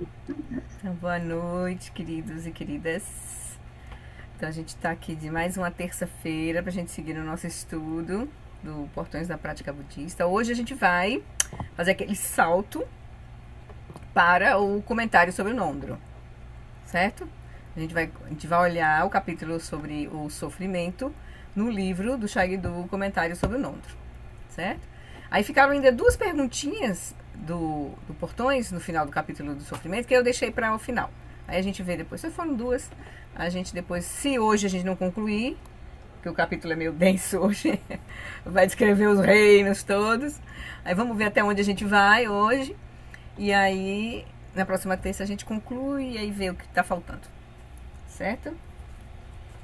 Então, boa noite, queridos e queridas. Então, a gente está aqui de mais uma terça-feira para a gente seguir o nosso estudo do Portões da Prática Budista. Hoje a gente vai fazer aquele salto para o comentário sobre o Nondro, certo? A gente vai olhar o capítulo sobre o sofrimento no livro do Shagdu, Comentário sobre o Nondro, certo? Aí ficaram ainda duas perguntinhas do Portões no final do capítulo do sofrimento que eu deixei para o final. Aí a gente vê depois. Se foram duas, a gente depois, se hoje a gente não concluir, que o capítulo é meio denso hoje, vai descrever os reinos todos. Aí vamos ver até onde a gente vai hoje. E aí, na próxima terça a gente conclui e aí vê o que está faltando. Certo?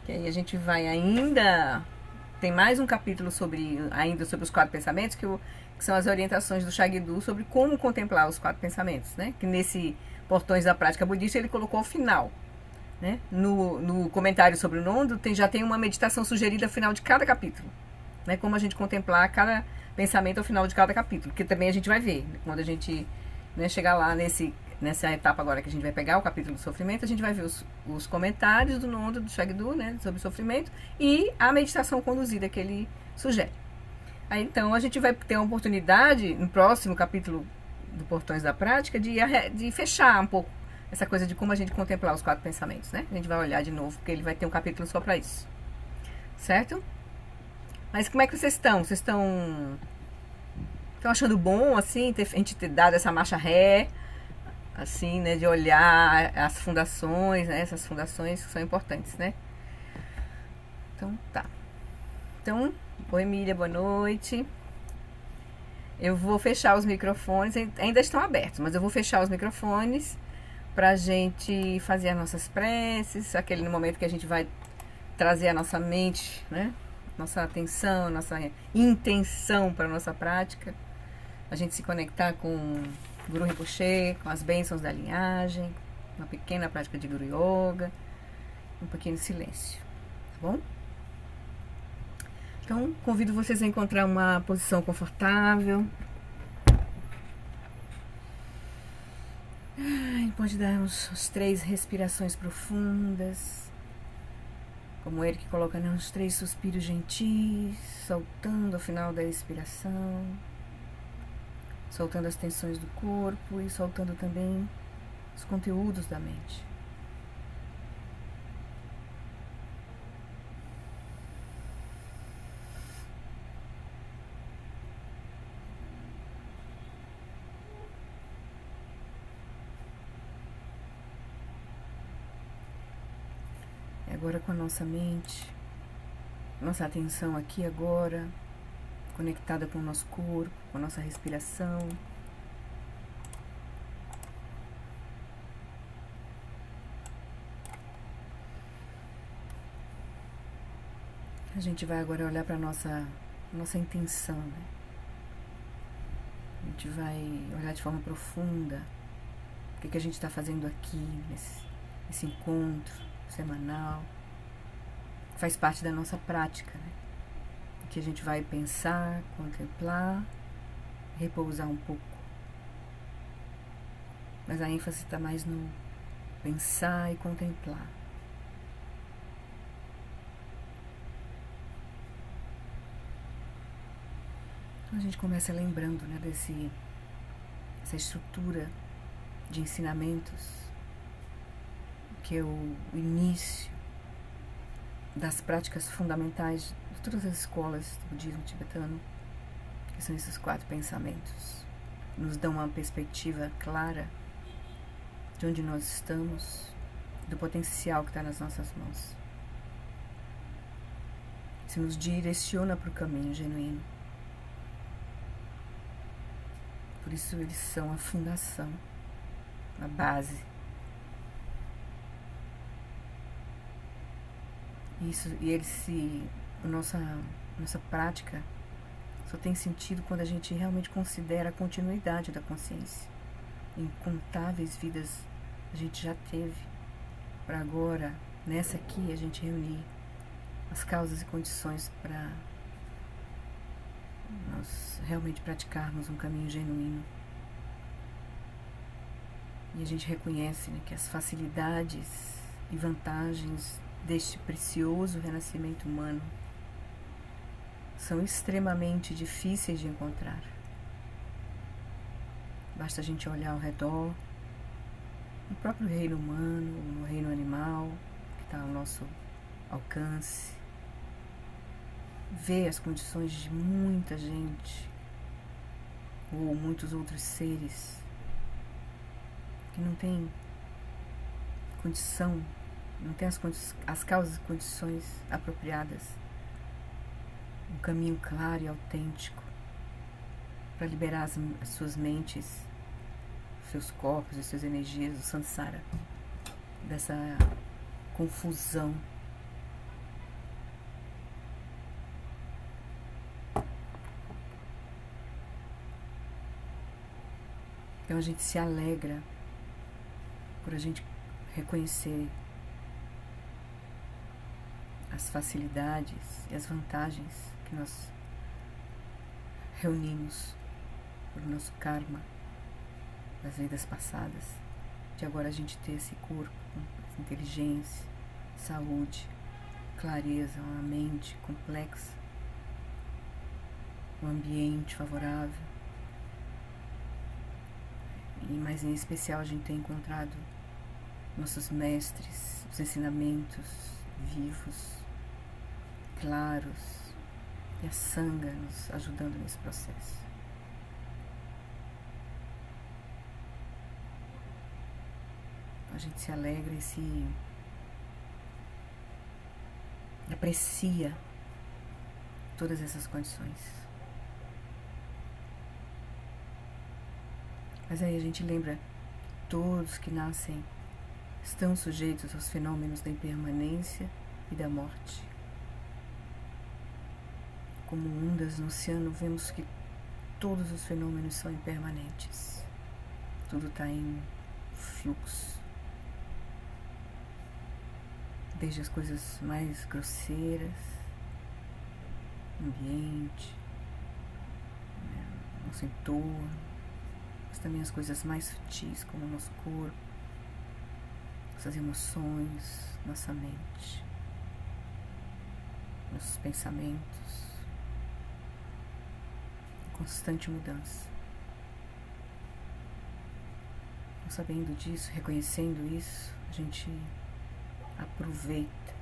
Que aí a gente vai ainda. Tem mais um capítulo ainda sobre os quatro pensamentos, que são as orientações do Shagdu sobre como contemplar os quatro pensamentos, né? Que nesse Portões da Prática Budista ele colocou ao final. Né? No comentário sobre o Nondo já tem uma meditação sugerida ao final de cada capítulo. Né? Como a gente contemplar cada pensamento ao final de cada capítulo. Que também a gente vai ver. Quando a gente, né, chegar lá nessa etapa agora que a gente vai pegar o capítulo do sofrimento, a gente vai ver os comentários do Nondo, do Shagdu, né, sobre o sofrimento, e a meditação conduzida que ele sugere. Aí, então a gente vai ter a oportunidade, no próximo capítulo do Portões da Prática, de fechar um pouco essa coisa de como a gente contemplar os quatro pensamentos, né? A gente vai olhar de novo, porque ele vai ter um capítulo só para isso. Certo? Mas como é que vocês estão? Vocês estão achando bom, assim, a gente ter dado essa marcha ré, assim, né? De olhar as fundações, né? Essas fundações que são importantes, né? Então, tá. Então, oi, Emília, boa noite. Eu vou fechar os microfones, ainda estão abertos, mas eu vou fechar os microfones pra gente fazer as nossas preces, aquele momento que a gente vai trazer a nossa mente, né? Nossa atenção, nossa intenção para a nossa prática. A gente se conectar com o Guru Rinpoche, com as bênçãos da linhagem, uma pequena prática de Guru Yoga, um pouquinho de silêncio, tá bom? Então, convido vocês a encontrar uma posição confortável. Pode dar uns 3 respirações profundas, como ele que coloca, né, uns 3 suspiros gentis, soltando ao final da expiração, soltando as tensões do corpo e soltando também os conteúdos da mente. E agora com a nossa mente, nossa atenção aqui agora, conectada com o nosso corpo, com a nossa respiração. A gente vai agora olhar para a nossa intenção, né? A gente vai olhar de forma profunda o que a gente está fazendo aqui, nesse encontro semanal. Faz parte da nossa prática, né? Que a gente vai pensar, contemplar, repousar um pouco. Mas a ênfase está mais no pensar e contemplar. Então a gente começa lembrando, né, essa estrutura de ensinamentos, que é o início das práticas fundamentais de todas as escolas do budismo tibetano, que são esses 4 pensamentos. Nos dão uma perspectiva clara de onde nós estamos, do potencial que está nas nossas mãos. Isso nos direciona para o caminho genuíno. Por isso eles são a fundação, a base. Nossa prática só tem sentido quando a gente realmente considera a continuidade da consciência. Incontáveis vidas a gente já teve, para agora, nessa aqui, a gente reunir as causas e condições para nós realmente praticarmos um caminho genuíno E a gente reconhece, né, que as facilidades e vantagens deste precioso renascimento humano são extremamente difíceis de encontrar. Basta a gente olhar ao redor, no próprio reino humano, no reino animal, que está ao nosso alcance, ver as condições de muita gente, ou muitos outros seres, que não tem condição, não tem as causas e condições apropriadas, um caminho claro e autêntico para liberar as suas mentes, seus corpos e suas energias do samsara, dessa confusão. Então a gente se alegra por a gente reconhecer as facilidades e as vantagens que nós reunimos por nosso karma das vidas passadas, de agora a gente ter esse corpo com inteligência, saúde, clareza, uma mente complexa, um ambiente favorável. E mais em especial a gente tem encontrado nossos mestres, os ensinamentos vivos, claros, e a sangha nos ajudando nesse processo. A gente se alegra e se aprecia todas essas condições. Mas aí a gente lembra que todos que nascem estão sujeitos aos fenômenos da impermanência e da morte. Como ondas no oceano, vemos que todos os fenômenos são impermanentes. Tudo está em fluxo. Desde as coisas mais grosseiras, ambiente, nosso entorno, mas também as coisas mais sutis, como o nosso corpo, nossas emoções, nossa mente, nossos pensamentos, em constante mudança. Então, sabendo disso, reconhecendo isso, a gente aproveita,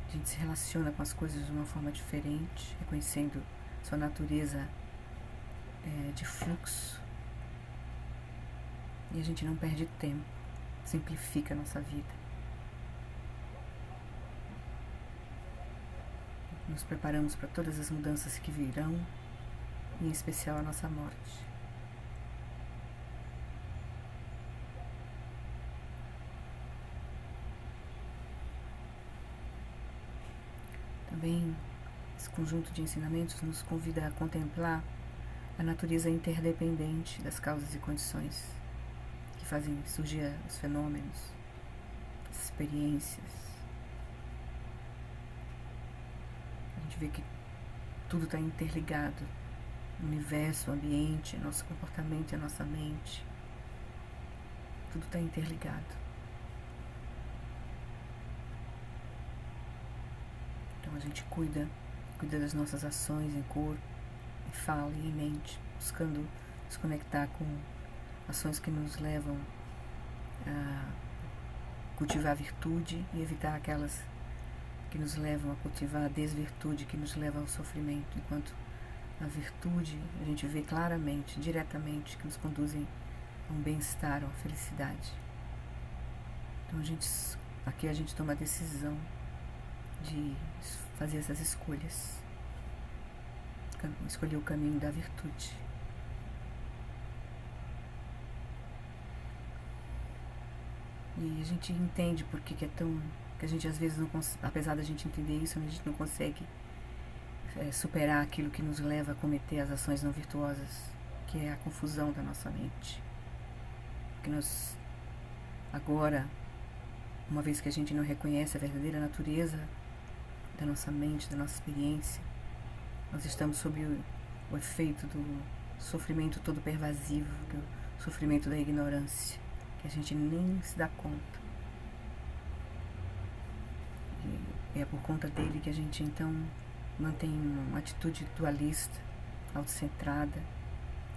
a gente se relaciona com as coisas de uma forma diferente, reconhecendo sua natureza de fluxo, e a gente não perde tempo, simplifica a nossa vida. Nos preparamos para todas as mudanças que virão, em especial a nossa morte. Também esse conjunto de ensinamentos nos convida a contemplar a natureza interdependente das causas e condições que fazem surgir os fenômenos, as experiências. A gente vê que tudo está interligado, o universo, o ambiente, nosso comportamento e a nossa mente. Tudo está interligado. Então a gente cuida das nossas ações em corpo, em fala e em mente, buscando nos conectar com ações que nos levam a cultivar a virtude e evitar aquelas que nos levam a cultivar a desvirtude, que nos leva ao sofrimento, enquanto a virtude a gente vê claramente, diretamente, que nos conduzem a um bem-estar, a uma felicidade. Então aqui a gente toma a decisão de fazer essas escolhas, escolher o caminho da virtude. E a gente entende porque que é tão, que a gente às vezes não consegue, apesar da gente entender isso, a gente não consegue superar aquilo que nos leva a cometer as ações não virtuosas, que é a confusão da nossa mente. Que nós agora, uma vez que a gente não reconhece a verdadeira natureza da nossa mente, da nossa experiência, nós estamos sob o efeito do sofrimento todo pervasivo, que é o sofrimento da ignorância. que a gente nem se dá conta. E é por conta dele que a gente então mantém uma atitude dualista, autocentrada,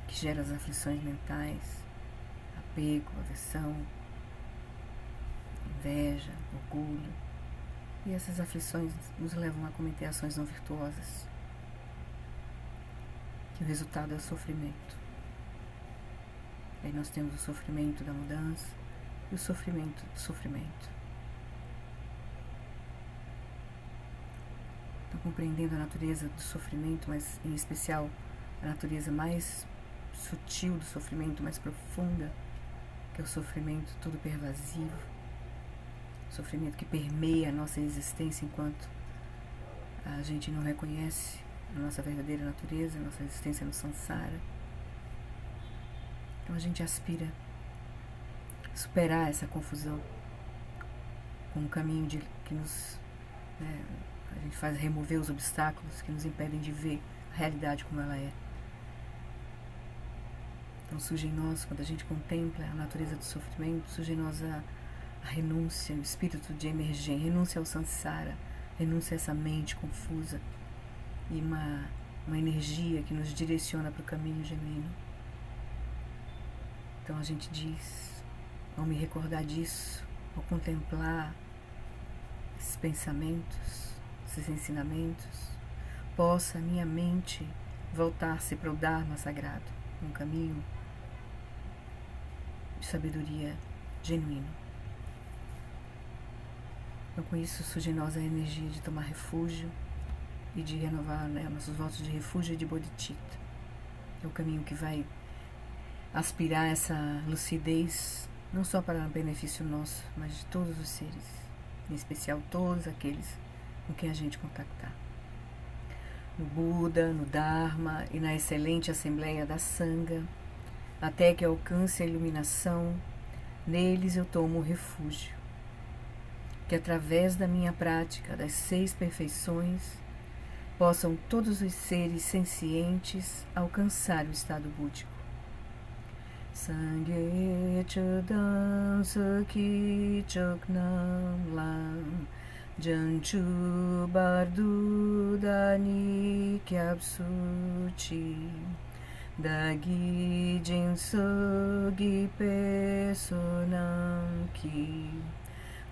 que gera as aflições mentais, apego, aversão, inveja, orgulho. E essas aflições nos levam a cometer ações não virtuosas, que o resultado é o sofrimento. Aí nós temos o sofrimento da mudança e o sofrimento do sofrimento. Então, compreendendo a natureza do sofrimento, mas em especial a natureza mais sutil do sofrimento, mais profunda, que é o sofrimento todo pervasivo, o sofrimento que permeia a nossa existência enquanto a gente não reconhece a nossa verdadeira natureza, a nossa existência no samsara. Então a gente aspira a superar essa confusão com um caminho que nos... a gente faz remover os obstáculos que nos impedem de ver a realidade como ela é. Então surge em nós, quando a gente contempla a natureza do sofrimento, surge em nós a renúncia, o espírito de emergência, renúncia ao samsara, renúncia a essa mente confusa e uma energia que nos direciona para o caminho genuíno. Então a gente diz, ao me recordar disso, ao contemplar esses pensamentos, esses ensinamentos, possa a minha mente voltar-se para o Dharma sagrado, um caminho de sabedoria genuíno. Então com isso surge em nós a energia de tomar refúgio e de renovar, nossos votos de refúgio e de bodhicitta. É o caminho que vai aspirar essa lucidez, não só para benefício nosso, mas de todos os seres, em especial todos aqueles com quem a gente contactar. No Buda, no Dharma e na excelente Assembleia da Sangha, até que alcance a iluminação, neles eu tomo refúgio. Que através da minha prática das 6 perfeições, possam todos os seres sencientes alcançar o estado búdico. Sangye chudam saki choknam lam janchu bardu dani kyapsuchi dagi jinsu gi pesunam ki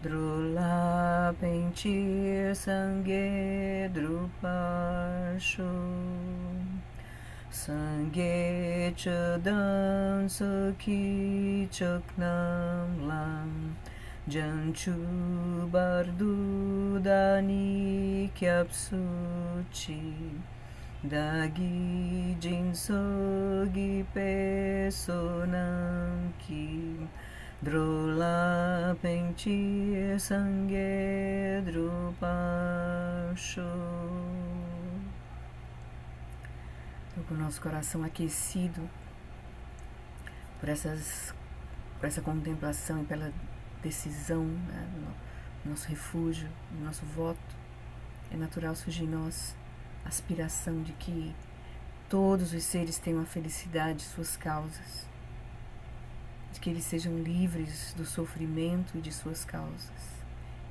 drula pentir sangye druparshu Sangye chudam saki choknam lam janchu bardu dani kyapsuchi dagi jinsogi pesonam ki drula pentir sangye druparshu. Com o nosso coração aquecido por essa contemplação e pela decisão, no nosso refúgio, no nosso voto, é natural surgir em nós a aspiração de que todos os seres tenham a felicidade de suas causas, de que eles sejam livres do sofrimento e de suas causas.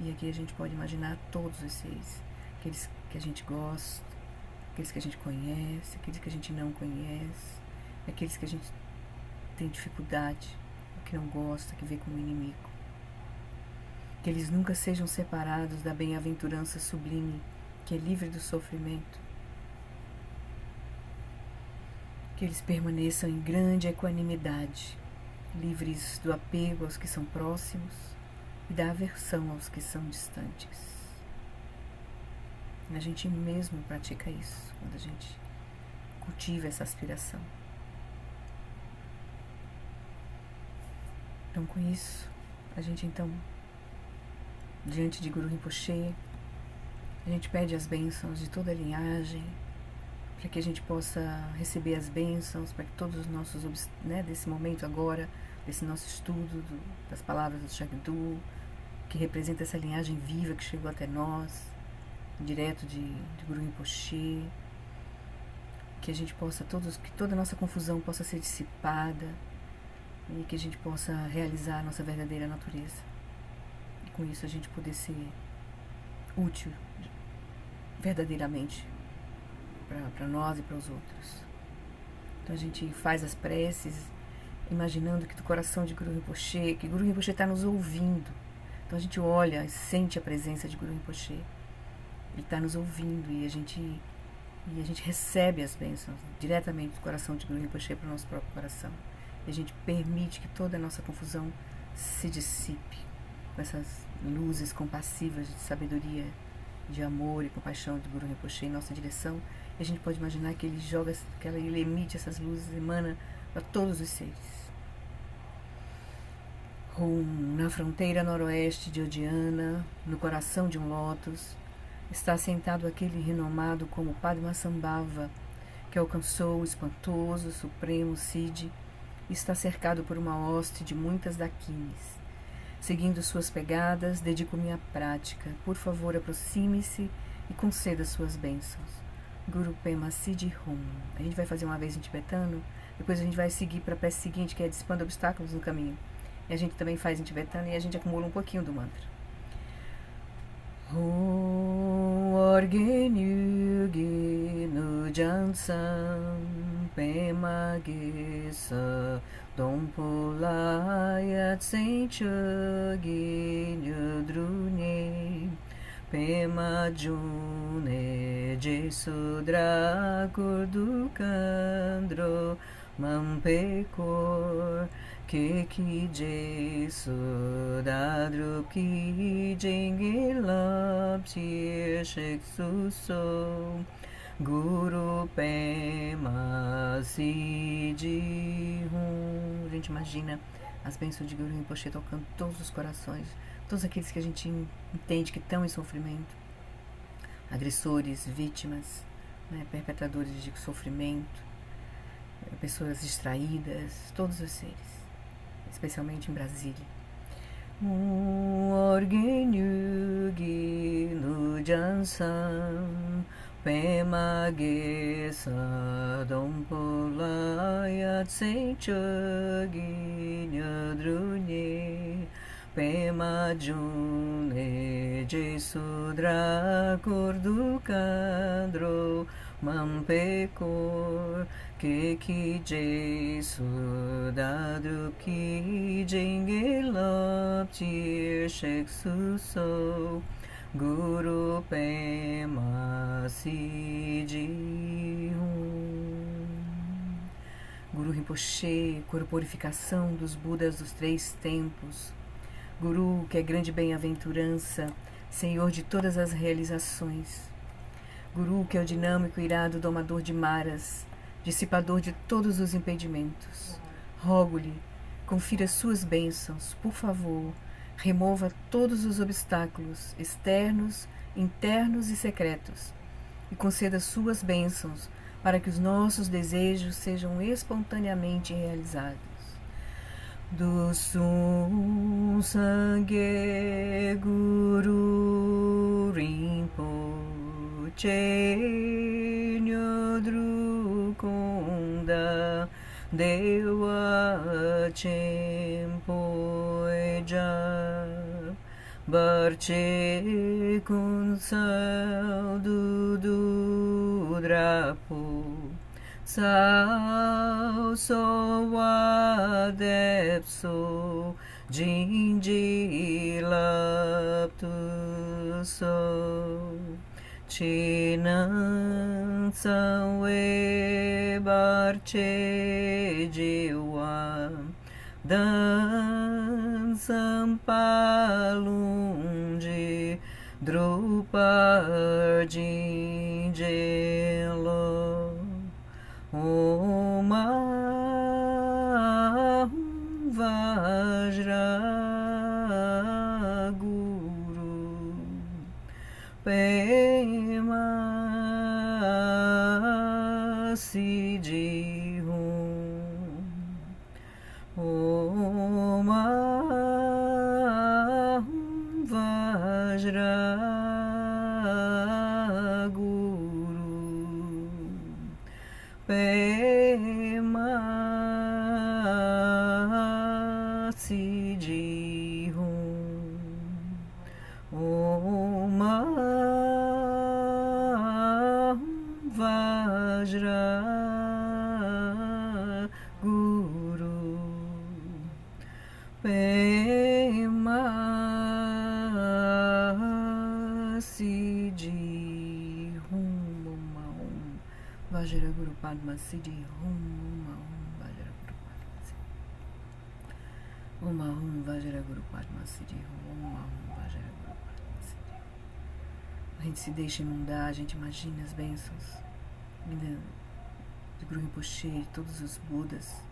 E aqui a gente pode imaginar todos os seres, aqueles que a gente gosta, aqueles que a gente conhece, aqueles que a gente não conhece, aqueles que a gente tem dificuldade, que não gosta, que vê como inimigo. Que eles nunca sejam separados da bem-aventurança sublime, que é livre do sofrimento. Que eles permaneçam em grande equanimidade, livres do apego aos que são próximos e da aversão aos que são distantes. A gente mesmo pratica isso, quando a gente cultiva essa aspiração. Então, com isso, a gente então, diante de Guru Rinpoche, a gente pede as bênçãos de toda a linhagem, para que a gente possa receber as bênçãos, para que todos os nossos, desse momento agora, desse nosso estudo das palavras do Shagdu, que representa essa linhagem viva que chegou até nós, direto de Guru Rinpoche, que a gente possa que toda a nossa confusão possa ser dissipada e que a gente possa realizar a nossa verdadeira natureza. E com isso a gente poder ser útil verdadeiramente para nós e para os outros. Então a gente faz as preces imaginando que do coração de Guru Rinpoche, que Guru Rinpoche está nos ouvindo. Então a gente olha e sente a presença de Guru Rinpoche. Ele está nos ouvindo e a gente recebe as bênçãos diretamente do coração de Guru Rinpoche para o nosso próprio coração. E a gente permite que toda a nossa confusão se dissipe com essas luzes compassivas de sabedoria, de amor e compaixão de Guru Rinpoche em nossa direção. E a gente pode imaginar que ele emite essas luzes, emana para todos os seres. Na fronteira noroeste de Odiana, no coração de um lótus, está sentado aquele renomado como Padmasambhava, que alcançou o espantoso supremo Siddhi e está cercado por uma hoste de muitas dakinis. Seguindo suas pegadas, dedico minha prática. Por favor, aproxime-se e conceda suas bênçãos. Guru Pema Siddhi Hum. A gente vai fazer uma vez em tibetano, depois a gente vai seguir para a prece seguinte, que é dissipando obstáculos no caminho. E a gente também faz em tibetano e a gente acumula um pouquinho do mantra. Orgenyugi no jansam pema gesa dompulayat senchugi nyudrune pema june jesudra kurdukandro mampekor Keki Jesu Dadruki Jingilab Shek Suso Guru Pema Siddhi Hum. A gente imagina as bênçãos de Guru Rinpoche tocando todos os corações, todos aqueles que a gente entende que estão em sofrimento, agressores, vítimas, né, perpetradores de sofrimento, pessoas distraídas, todos os seres, especialmente em Brasília. Orgenyugi no jansam pema gesa dompulayat senchugi nyadrunye pema june jesudra kurdukandro mampekor Keki Jesu Dadruki Jingilab Shek Suso Guru Pema Siddhi Hum. Guru Rinpoche, corporificação dos Budas dos 3 tempos. Guru, que é grande bem-aventurança, Senhor de todas as realizações. Guru, que é o dinâmico irado domador de maras, dissipador de todos os impedimentos. Rogo-lhe, confira suas bênçãos, por favor, remova todos os obstáculos, externos, internos e secretos, e conceda suas bênçãos para que os nossos desejos sejam espontaneamente realizados. Do Sum Sangye Guru Rinpoche Nyodru Kunda Dewa Chempoeja Barche Kunsal Dudu Drapo Sao Soa Depso Jinji Laptu So Chinan Sanwe Barche Jiwa Dan Sampalunji Drupar Jinjelo Om Vajra Guru Pema Siddhi Hum. Om Vajra Guru Pema Siddhi Om Vajra Guru Pema Siddhi Om Vajra Guru Padma Siddhi Om Vajra Guru Padma Siddhi Om Vajra Guru Padma Siddhi Om Vajra Guru Padma Siddhi. A gente se deixa inundar, a gente imagina as bênçãos de Guru Rinpoche, de todos os Budas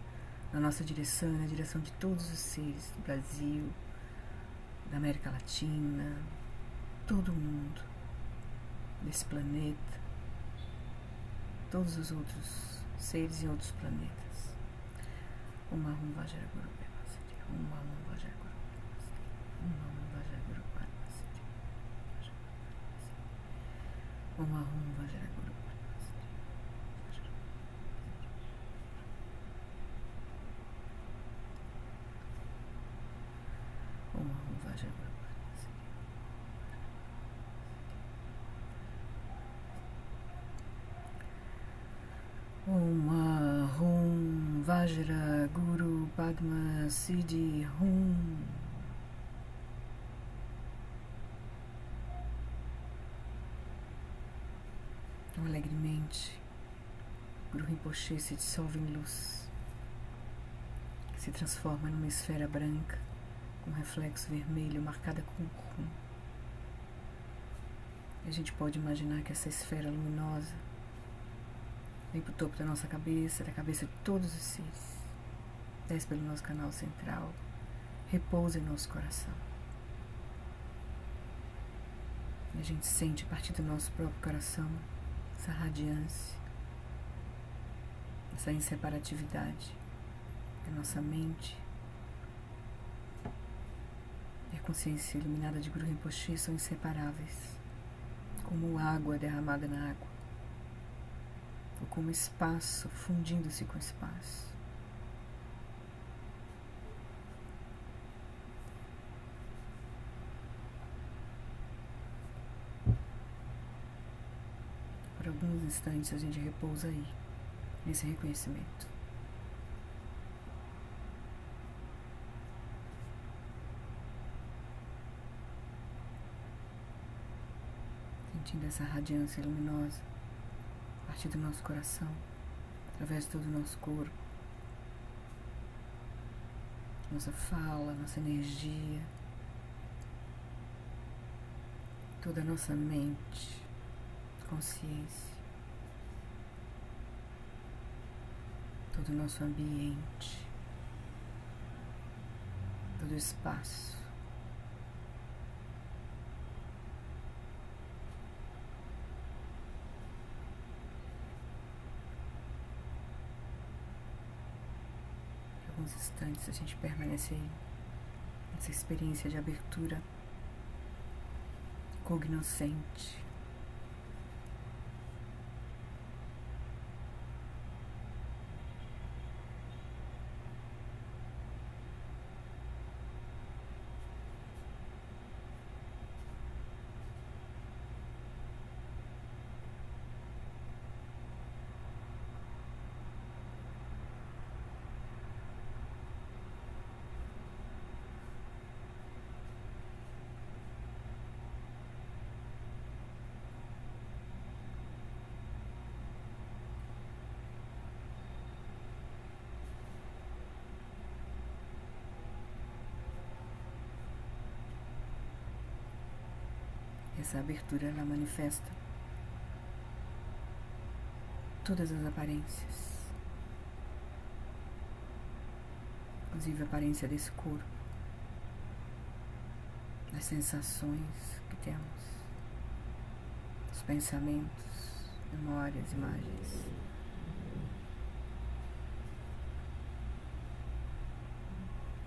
na nossa direção e na direção de todos os seres do Brasil, da América Latina, todo mundo, desse planeta, todos os outros seres em outros planetas. Om Vajra Guru Padma Siddhi Om Vajra Guru Padma Siddhi Om Vajra Guru Padma Siddhi Om Vajra Guru Padma Siddhi Om Vajra Guru Padma Siddhi. Om Vajra Guru Padma Siddhi Om. Então, alegremente, Guru Rinpoche se dissolve em luz, que se transforma numa esfera branca com reflexo vermelho marcada com rum. E a gente pode imaginar que essa esfera luminosa vem para o topo da nossa cabeça, da cabeça de todos os seres, desce pelo nosso canal central, repousa em nosso coração. E a gente sente a partir do nosso próprio coração essa radiância, essa inseparatividade da nossa mente. E a consciência iluminada de Guru Rinpoche são inseparáveis, como água derramada na água, ou como espaço fundindo-se com espaço. Por alguns instantes a gente repousa aí, nesse reconhecimento. Sentindo essa radiância luminosa a partir do nosso coração, através de todo o nosso corpo, nossa fala, nossa energia, toda a nossa mente, consciência, todo o nosso ambiente, todo o espaço. Alguns instantes a gente permanece aí nessa experiência de abertura cognoscente. Essa abertura, ela manifesta todas as aparências, inclusive a aparência desse corpo, das sensações que temos, dos pensamentos, memórias, imagens.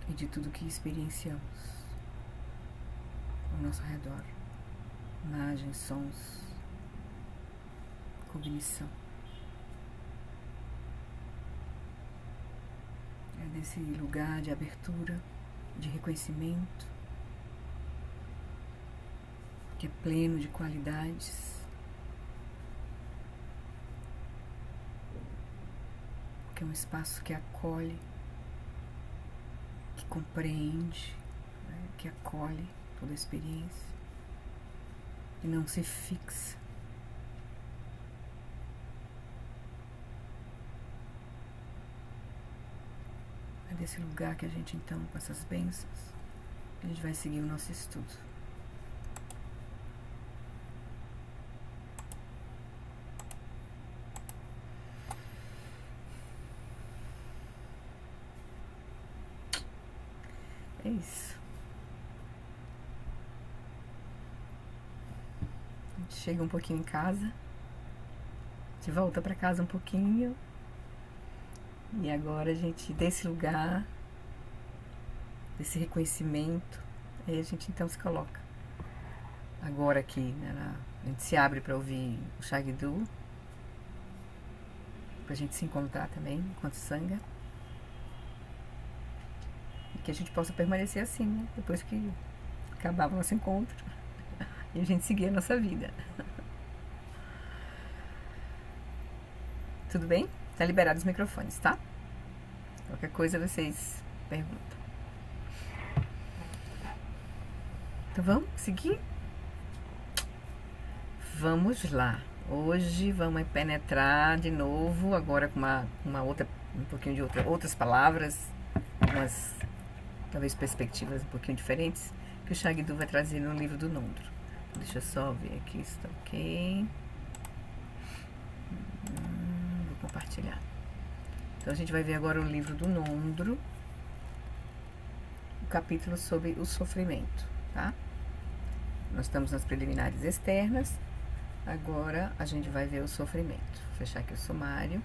E de tudo que experienciamos ao nosso redor. Imagens, sons, cognição. É nesse lugar de abertura de reconhecimento, que é pleno de qualidades, que é um espaço que acolhe, que compreende, né, que acolhe toda a experiência e não se fixa. É desse lugar que a gente, então, com essas bênçãos, a gente vai seguir o nosso estudo. É isso. A gente chega um pouquinho em casa, a gente volta para casa um pouquinho, e agora a gente, desse lugar, desse reconhecimento, aí a gente então se coloca. Agora aqui, né, a gente se abre para ouvir o Shagdu, para a gente se encontrar também enquanto Sangha. E que a gente possa permanecer assim, né? Depois que acabar o nosso encontro. E a gente seguir a nossa vida. Tudo bem? Tá liberado os microfones, tá? Qualquer coisa vocês perguntam. Então vamos seguir? Vamos lá. Hoje vamos penetrar de novo, agora com uma outra, um pouquinho de outras palavras, umas talvez perspectivas um pouquinho diferentes, que o Shagdu vai trazer no livro do Nondro. Deixa eu só ver aqui, está ok. Vou compartilhar. Então a gente vai ver agora o livro do Nondro, o capítulo sobre o sofrimento, tá? Nós estamos nas preliminares externas, agora a gente vai ver o sofrimento. Vou fechar aqui o sumário.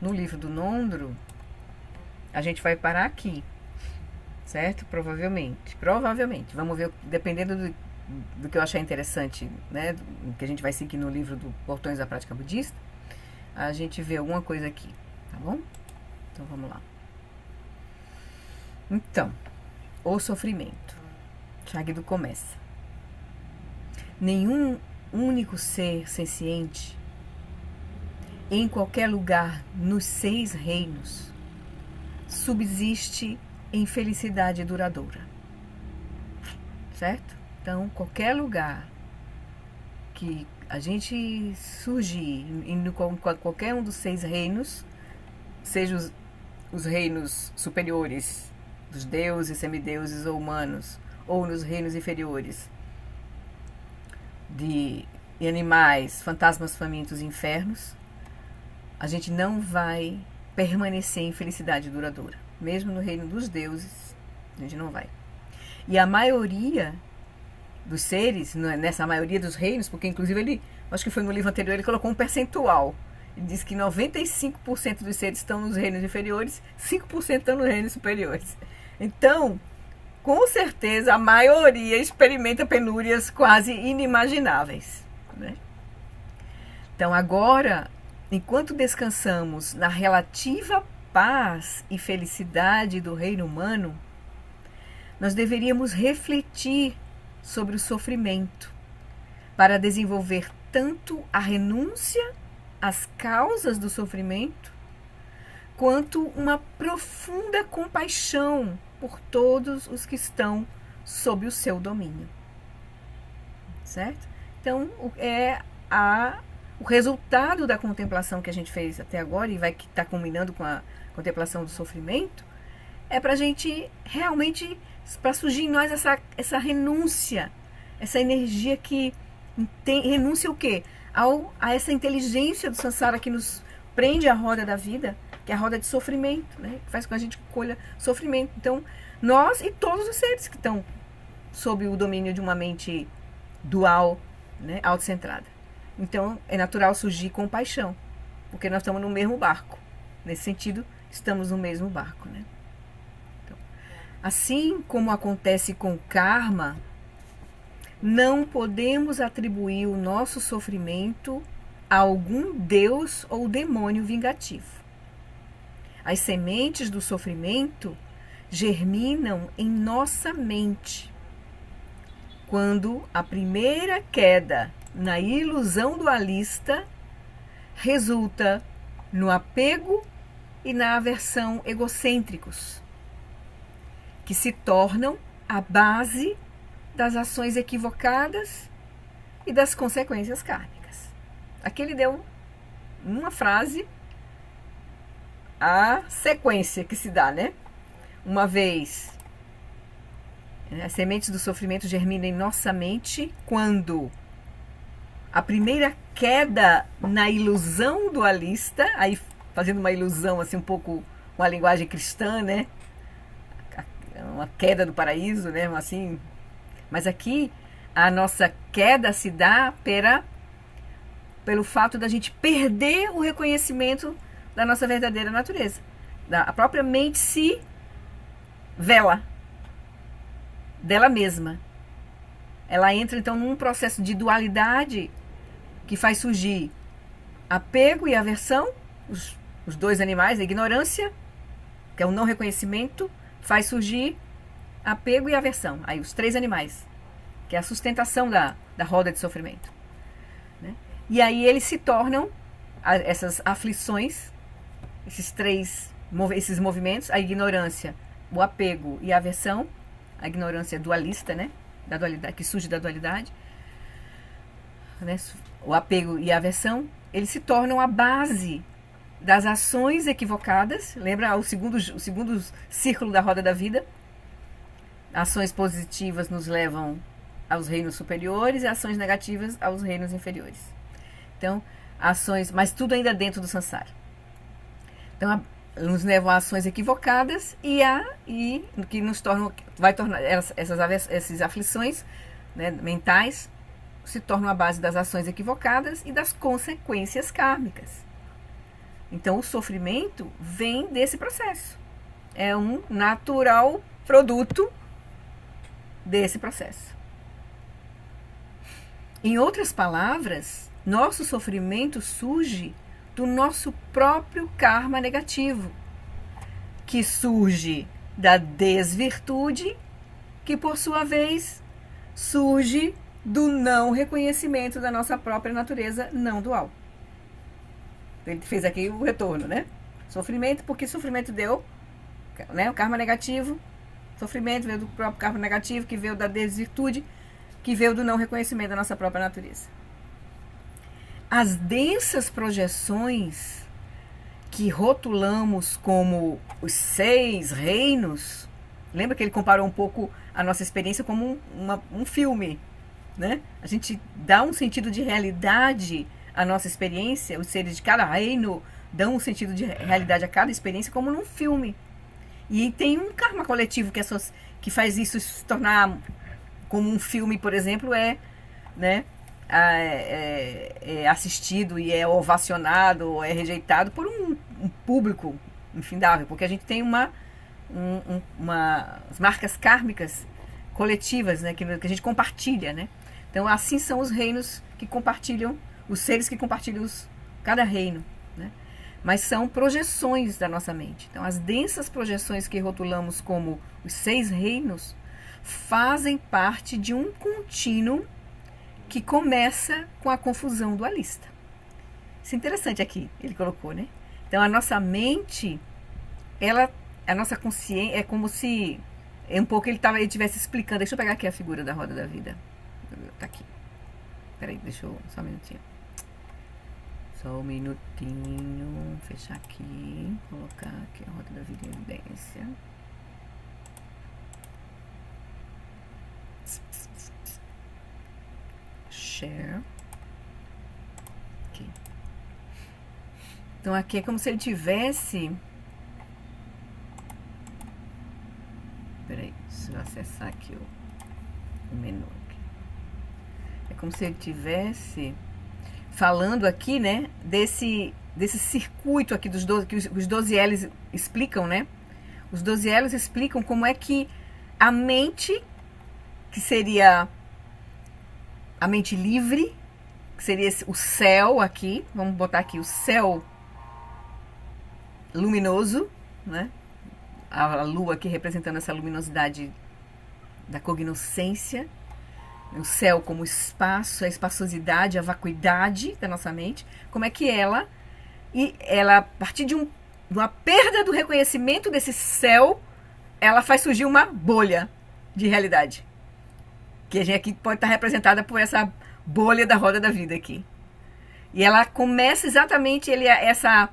No livro do Nondro, a gente vai parar aqui, certo? Provavelmente. Vamos ver, dependendo do que eu achar interessante, né? Que a gente vai seguir no livro do Portões da Prática Budista, a gente vê alguma coisa aqui, tá bom? Então vamos lá. Então, o sofrimento. Shagdu começa. Nenhum único ser senciente, em qualquer lugar nos 6 reinos, subsiste em felicidade duradoura. Certo? Então, qualquer lugar que a gente surgir, em qualquer um dos 6 reinos, seja os reinos superiores, dos deuses, semideuses ou humanos, ou nos reinos inferiores, de animais, fantasmas, famintos e infernos, a gente não vai permanecer em felicidade duradoura. Mesmo no reino dos deuses, a gente não vai. E a maioria dos seres, nessa maioria dos reinos, porque inclusive ele, acho que foi no livro anterior, ele colocou um percentual. Ele diz que 95% dos seres estão nos reinos inferiores, 5% estão nos reinos superiores. Então, com certeza, a maioria experimenta penúrias quase inimagináveis, né? Então, agora, enquanto descansamos na relativa paz e felicidade do reino humano, nós deveríamos refletir sobre o sofrimento para desenvolver tanto a renúncia às causas do sofrimento, quanto uma profunda compaixão por todos os que estão sob o seu domínio. Certo? Então, o resultado da contemplação que a gente fez até agora, e vai estar combinando com a contemplação do sofrimento, é para a gente realmente, para surgir em nós essa renúncia, essa energia que renúncia o quê? A essa inteligência do Sansara que nos prende à roda da vida, que é a roda de sofrimento, né? Que faz com que a gente colha sofrimento. Então, nós e todos os seres que estão sob o domínio de uma mente dual, né? Autocentrada. Então, é natural surgir compaixão, porque nós estamos no mesmo barco. Nesse sentido, estamos no mesmo barco, né? Então, assim como acontece com o karma, não podemos atribuir o nosso sofrimento a algum deus ou demônio vingativo. As sementes do sofrimento germinam em nossa mente quando a primeira queda na ilusão dualista resulta no apego e na aversão egocêntricos, que se tornam a base das ações equivocadas e das consequências kármicas. Aqui ele deu uma frase a sequência que se dá, né? Uma vez as sementes do sofrimento germinam em nossa mente quando a primeira queda na ilusão dualista, aí fazendo uma ilusão assim um pouco com a linguagem cristã, né? Uma queda do paraíso, né? Assim, mas aqui a nossa queda se dá pelo fato da gente perder o reconhecimento da nossa verdadeira natureza. A própria mente se vela dela mesma. Ela entra então num processo de dualidade que faz surgir apego e aversão, os dois animais, a ignorância, que é o não reconhecimento, faz surgir apego e aversão. Aí os três animais, que é a sustentação da roda de sofrimento, né? E aí eles se tornam essas aflições, esses movimentos, a ignorância, o apego e a aversão. A ignorância dualista, né? Da dualidade, que surge da dualidade, né? O apego e a aversão, eles se tornam a base das ações equivocadas. Lembra o segundo círculo da roda da vida? Ações positivas nos levam aos reinos superiores e ações negativas aos reinos inferiores. Então, ações, mas tudo ainda dentro do samsara. Então, nos levam a ações equivocadas e que nos vai tornar essas aflições, né, mentais, se tornam a base das ações equivocadas e das consequências kármicas. Então o sofrimento vem desse processo. É um natural produto desse processo. Em outras palavras, nosso sofrimento surge do nosso próprio karma negativo, que surge da desvirtude, que por sua vez surge do não reconhecimento da nossa própria natureza não dual. Ele fez aqui o retorno, né? Sofrimento, porque sofrimento deu, né? O karma negativo, sofrimento veio do próprio karma negativo, que veio da desvirtude, que veio do não reconhecimento da nossa própria natureza. As densas projeções que rotulamos como os 6 reinos, lembra que ele comparou um pouco a nossa experiência como um filme, né? A gente dá um sentido de realidade à nossa experiência, os seres de cada reino dão um sentido de realidade a cada experiência como num filme. E tem um karma coletivo que faz isso se tornar como um filme, por exemplo, né? É assistido e é ovacionado ou é rejeitado por um público infindável, porque a gente tem umas marcas kármicas coletivas, né, que a gente compartilha, né? Então assim são os reinos que compartilham, os seres que compartilham cada reino, né? Mas são projeções da nossa mente. Então as densas projeções que rotulamos como os 6 reinos fazem parte de um contínuo que começa com a confusão dualista. Isso é interessante aqui, ele colocou, né? Então a nossa mente, a nossa consciência, é como se, um pouco ele estivesse explicando. Deixa eu pegar aqui a figura da roda da vida. Tá aqui. Peraí, deixa eu, só um minutinho. Só um minutinho, fechar aqui, colocar aqui a roda da vida em evidência. Share. Aqui. Então aqui é como se ele tivesse... Peraí, deixa eu acessar aqui o menu. Aqui. É como se ele tivesse falando aqui, né, desse circuito aqui dos 12, que os 12 L's explicam, né? Os 12 L's explicam como é que a mente, que seria a mente livre, que seria o céu aqui, vamos botar aqui o céu luminoso, né? a lua aqui representando essa luminosidade da cognoscência, o céu como espaço, a espaçosidade, a vacuidade da nossa mente, como é que ela, a partir de uma perda do reconhecimento desse céu, ela faz surgir uma bolha de realidade, que a gente aqui pode estar representada por essa bolha da roda da vida aqui. E ela começa exatamente, essa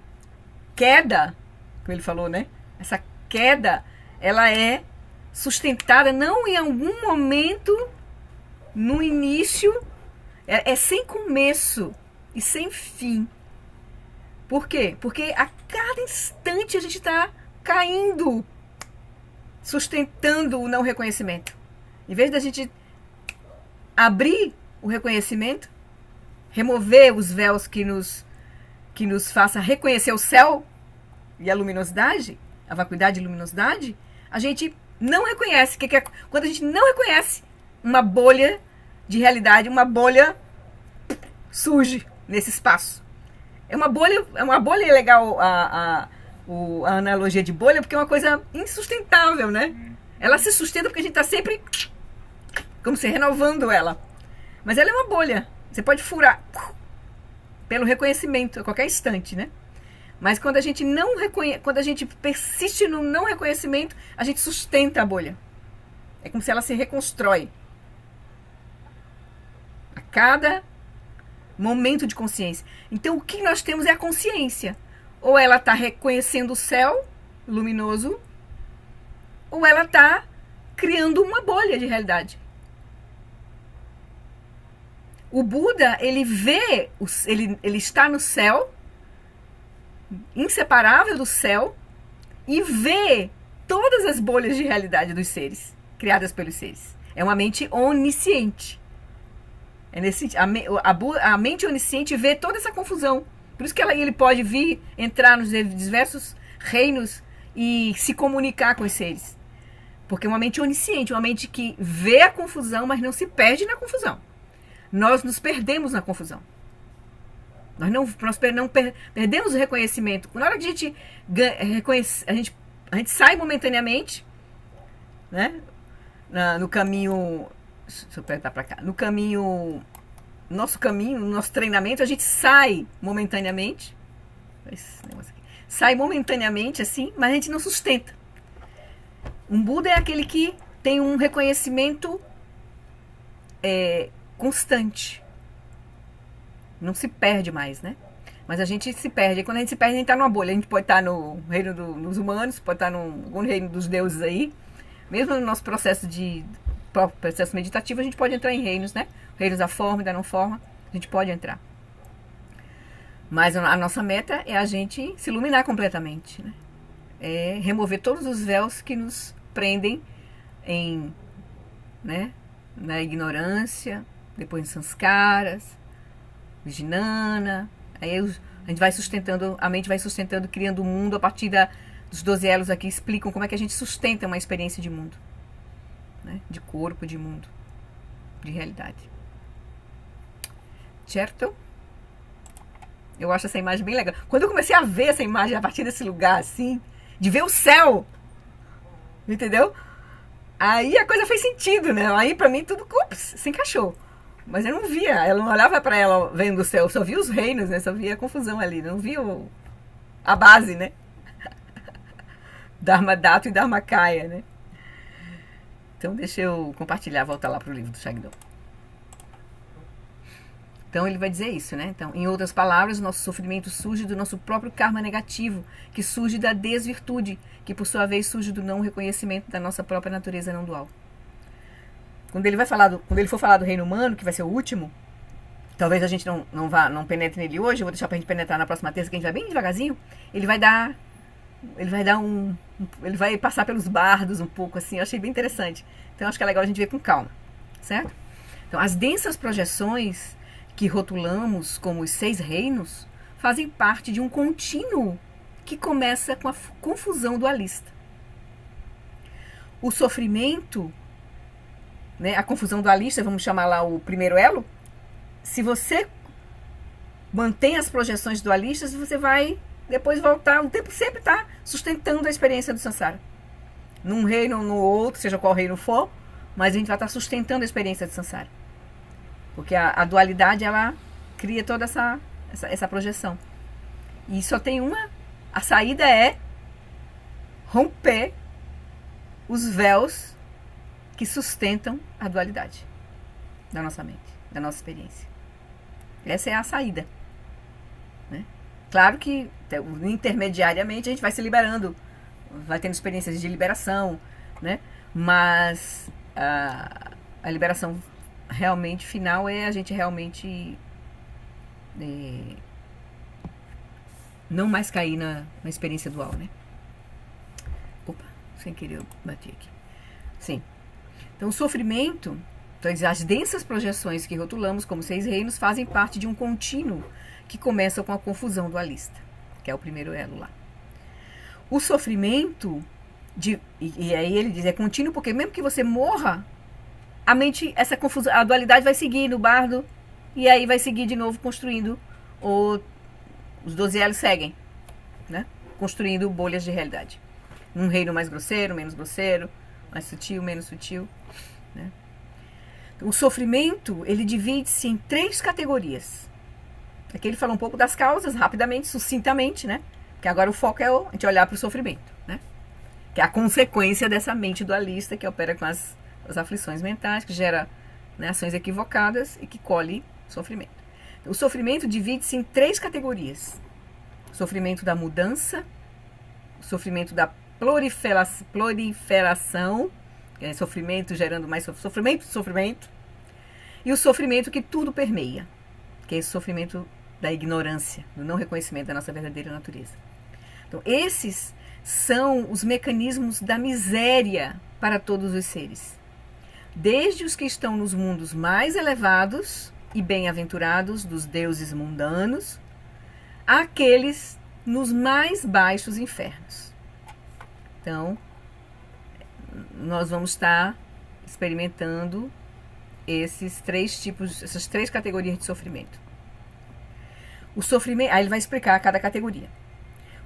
queda, como ele falou, né? Essa queda, ela é sustentada não em algum momento no início, é sem começo e sem fim. Por quê? Porque a cada instante a gente está caindo, sustentando o não reconhecimento. Em vez da gente abrir o reconhecimento, remover os véus que nos faça reconhecer o céu e a luminosidade, a vacuidade e luminosidade, a gente não reconhece. Quando a gente não reconhece, uma bolha de realidade, uma bolha surge nesse espaço. É uma bolha legal a analogia de bolha, porque é uma coisa insustentável, né? Ela se sustenta porque a gente está sempre, como se renovando ela. Mas ela é uma bolha. Você pode furar pelo reconhecimento a qualquer instante, né? Mas quando a gente quando a gente persiste no não reconhecimento, a gente sustenta a bolha. É como se ela se reconstrói a cada momento de consciência. Então o que nós temos é a consciência. Ou ela está reconhecendo o céu luminoso, ou ela está criando uma bolha de realidade. O Buda, ele vê, ele está no céu, inseparável do céu, e vê todas as bolhas de realidade dos seres, criadas pelos seres. É uma mente onisciente. A mente onisciente vê toda essa confusão. Por isso que ele pode entrar nos diversos reinos e se comunicar com os seres. Porque é uma mente onisciente, uma mente que vê a confusão, mas não se perde na confusão. Nós nos perdemos na confusão. Nós perdemos o reconhecimento. Na hora que a gente reconhece, a gente sai momentaneamente, né? No caminho. Deixa eu apertar para cá. No nosso treinamento, a gente sai momentaneamente. Sai momentaneamente, assim, mas a gente não sustenta. Um Buda é aquele que tem um reconhecimento constante. Não se perde mais, né? Mas a gente se perde. E quando a gente se perde, a gente está numa bolha. A gente pode estar no reino dos humanos, pode estar no algum reino dos deuses aí. Mesmo no nosso processo meditativo, a gente pode entrar em reinos, né? Reinos da forma e da não forma. A gente pode entrar. Mas a nossa meta é a gente se iluminar completamente, né? É remover todos os véus que nos prendem na ignorância, depois em sanskaras, vijnana. Aí a gente vai sustentando, a mente vai sustentando, criando o mundo a partir dos 12 elos aqui, explicam como é que a gente sustenta uma experiência de mundo, né? De corpo, de mundo, de realidade. Certo? Eu acho essa imagem bem legal. Quando eu comecei a ver essa imagem a partir desse lugar, assim, de ver o céu, entendeu? Aí a coisa fez sentido, né? Aí pra mim tudo se encaixou. Mas eu não via, eu não olhava pra ela vendo o céu, eu só via os reinos, né? Só via a confusão ali, não via a base, né? Dharmadatta e Dharmakaya, né? Então deixa eu compartilhar, voltar lá pro livro do Shagdo. Então ele vai dizer isso, né? Então, em outras palavras, nosso sofrimento surge do nosso próprio karma negativo, que surge da desvirtude, que por sua vez surge do não reconhecimento da nossa própria natureza não dual. Quando ele for falar do reino humano, que vai ser o último, talvez a gente não penetre nele hoje, eu vou deixar pra gente penetrar na próxima terça, que a gente vai bem devagarzinho. Ele vai passar pelos bardos um pouco, assim, eu achei bem interessante. Então acho que é legal a gente ver com calma, certo? Então as densas projeções que rotulamos como os 6 reinos fazem parte de um contínuo que começa com a confusão dualista. O sofrimento, né, a confusão dualista, vamos chamar lá o primeiro elo, se você mantém as projeções dualistas, você vai depois voltar, o tempo sempre está sustentando a experiência do samsara. num reino ou no outro, seja qual reino for, mas a gente vai estar sustentando a experiência de samsara. Porque a dualidade, ela cria toda essa projeção. E só tem uma, a saída é romper os véus que sustentam a dualidade da nossa mente, da nossa experiência. Essa é a saída, né? Claro que intermediariamente a gente vai se liberando, vai tendo experiências de liberação, né? Mas a liberação realmente final é a gente realmente não mais cair na experiência dual, né? Opa, sem querer eu bati aqui. Sim. Então o sofrimento, então, as densas projeções que rotulamos como 6 reinos fazem parte de um contínuo que começa com a confusão dualista, que é o primeiro elo lá. O sofrimento, e aí ele diz, é contínuo porque mesmo que você morra, a mente, essa confusão, a dualidade vai seguir no bardo, e aí vai seguir de novo construindo, os 12 elos seguem, né? Construindo bolhas de realidade. Um reino mais grosseiro, menos grosseiro, mais sutil, menos sutil, né? O sofrimento, ele divide-se em 3 categorias. Aqui ele fala um pouco das causas, rapidamente, sucintamente, né? Que agora o foco é a gente olhar para o sofrimento, né? Que é a consequência dessa mente dualista que opera com as aflições mentais, que gera, né, ações equivocadas e que colhe sofrimento. Então, o sofrimento divide-se em 3 categorias. O sofrimento da mudança, o sofrimento da proliferação, sofrimento gerando mais sofrimento, e o sofrimento que tudo permeia, que é esse sofrimento da ignorância, do não reconhecimento da nossa verdadeira natureza. Então, esses são os mecanismos da miséria para todos os seres, desde os que estão nos mundos mais elevados e bem-aventurados dos deuses mundanos, àqueles nos mais baixos infernos. Então, nós vamos estar experimentando esses 3 tipos, essas 3 categorias de sofrimento. O sofrimento, aí ele vai explicar cada categoria.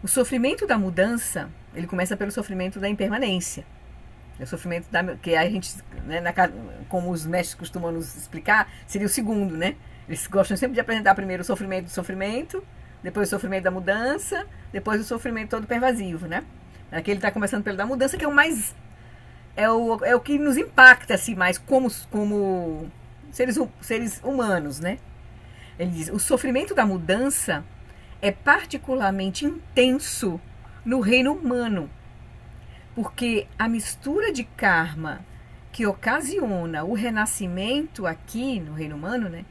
O sofrimento da mudança, ele começa pelo sofrimento da impermanência. É o sofrimento que a gente, né, como os mestres costumam nos explicar, seria o segundo, né? Eles gostam sempre de apresentar primeiro o sofrimento do sofrimento, depois o sofrimento da mudança, depois o sofrimento todo pervasivo, né? Aqui ele está começando pelo da mudança, que é o mais... É o que nos impacta assim, mais como seres humanos, né? Ele diz, o sofrimento da mudança é particularmente intenso no reino humano, porque a mistura de karma que ocasiona o renascimento aqui no reino humano, né?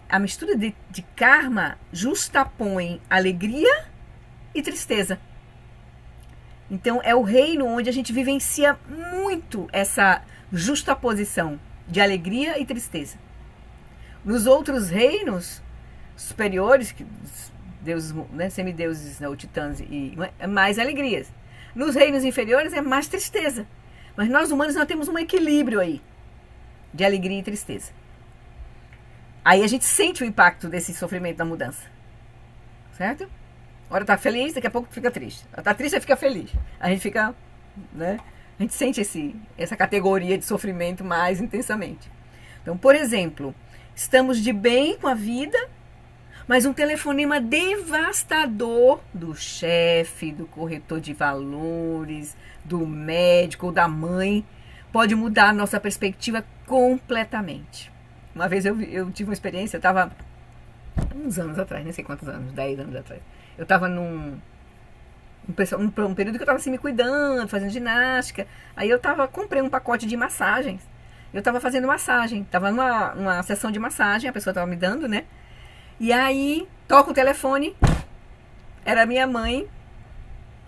A mistura de karma justapõe alegria e tristeza. Então, é o reino onde a gente vivencia muito essa justaposição de alegria e tristeza. Nos outros reinos superiores, deuses, né, semideuses, né, ou titãs, é mais alegrias. Nos reinos inferiores é mais tristeza. Mas nós humanos nós temos um equilíbrio aí de alegria e tristeza. Aí a gente sente o impacto desse sofrimento da mudança. Certo? Hora tá feliz, daqui a pouco fica triste. Ela tá triste, fica feliz. A gente fica, né? A gente sente essa categoria de sofrimento mais intensamente. Então, por exemplo, estamos de bem com a vida, mas um telefonema devastador do chefe, do corretor de valores, do médico ou da mãe pode mudar a nossa perspectiva completamente. Uma vez eu tive uma experiência, eu estava uns anos atrás, nem sei quantos anos, 10 anos atrás. Eu estava num período que eu estava assim me cuidando, fazendo ginástica. Aí comprei um pacote de massagens. Eu estava fazendo massagem, estava numa sessão de massagem, a pessoa estava me dando, né? E aí, toca o telefone, era a minha mãe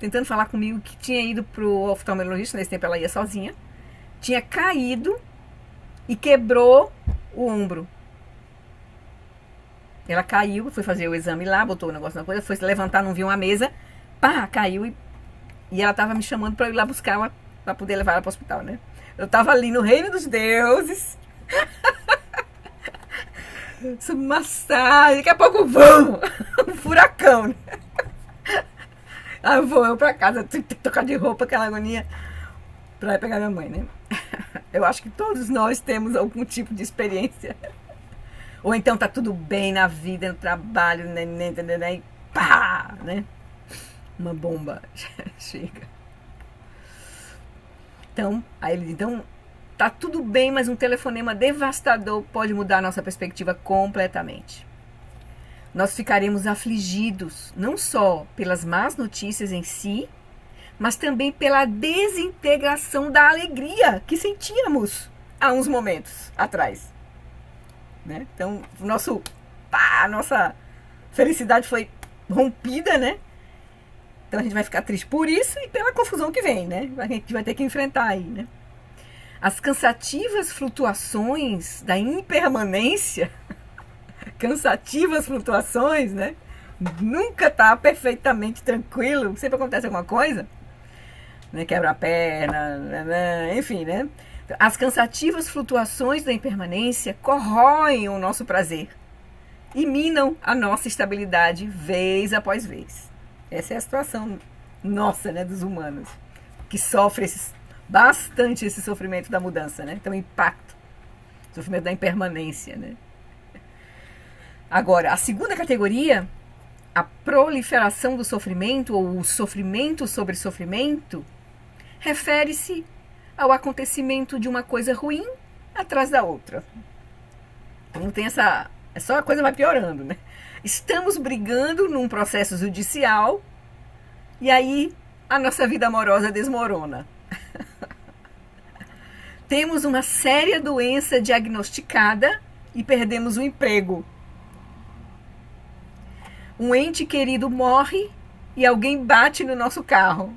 tentando falar comigo, que tinha ido pro oftalmologista, nesse tempo ela ia sozinha, tinha caído e quebrou o ombro. Ela caiu, foi fazer o exame lá, botou o negócio na coisa, foi se levantar, não viu uma mesa, pá, caiu e ela tava me chamando para eu ir lá buscar ela, para poder levar ela para o hospital, né? Eu tava ali no reino dos deuses, massagem, daqui a pouco, vamos, um furacão, né? Aí vou eu pra casa, tem que trocar de roupa, aquela agonia, pra ir pegar minha mãe, né? Eu acho que todos nós temos algum tipo de experiência. Ou então tá tudo bem na vida, no trabalho, né, e pá, né? Uma bomba chega. Então, aí ele diz, então, tá tudo bem, mas um telefonema devastador pode mudar a nossa perspectiva completamente. Nós ficaremos afligidos, não só pelas más notícias em si, mas também pela desintegração da alegria que sentíamos há uns momentos atrás. Né? Então, a nossa felicidade foi rompida, né? Então a gente vai ficar triste por isso e pela confusão que vem, né? A gente vai ter que enfrentar aí, né? As cansativas flutuações da impermanência, cansativas flutuações, né? Nunca tá perfeitamente tranquilo, sempre acontece alguma coisa, né? Quebra a perna, né? Enfim, né? As cansativas flutuações da impermanência corroem o nosso prazer e minam a nossa estabilidade vez após vez. Essa é a situação nossa, né, dos humanos, que sofre bastante esse sofrimento da mudança, né? Então, o impacto, sofrimento da impermanência, né? Agora, a segunda categoria, a proliferação do sofrimento, ou o sofrimento sobre sofrimento, refere-se ao acontecimento de uma coisa ruim atrás da outra. Então tem essa... É só a coisa vai piorando, né? Estamos brigando num processo judicial e aí a nossa vida amorosa desmorona. Temos uma séria doença diagnosticada e perdemos o emprego. Um ente querido morre e alguém bate no nosso carro.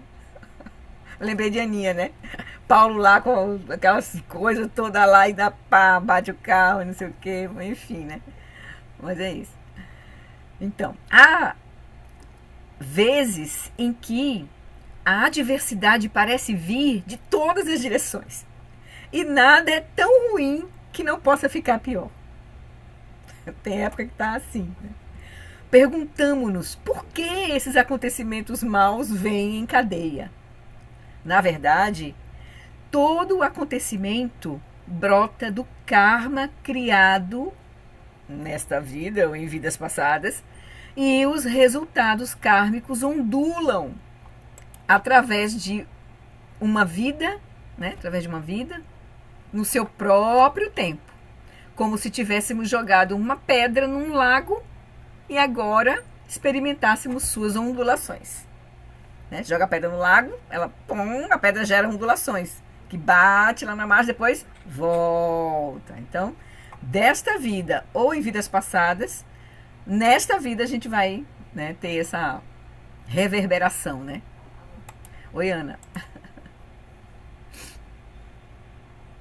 Lembrei de Aninha, né? Paulo lá com aquelas coisas todas lá e dá pá, bate o carro e não sei o quê, enfim, né? Mas é isso. Então, há vezes em que a adversidade parece vir de todas as direções. E nada é tão ruim que não possa ficar pior. Tem época que tá assim, né? Perguntamo-nos por que esses acontecimentos maus vêm em cadeia. Na verdade, todo o acontecimento brota do karma criado nesta vida ou em vidas passadas, e os resultados kármicos ondulam através de uma vida, né? Através de uma vida, no seu próprio tempo, como se tivéssemos jogado uma pedra num lago e agora experimentássemos suas ondulações. Né? Joga a pedra no lago, ela, pum, a pedra gera ondulações, que bate lá na margem, depois volta. Então, desta vida ou em vidas passadas, nesta vida a gente vai, né, ter essa reverberação, né? Oi, Ana.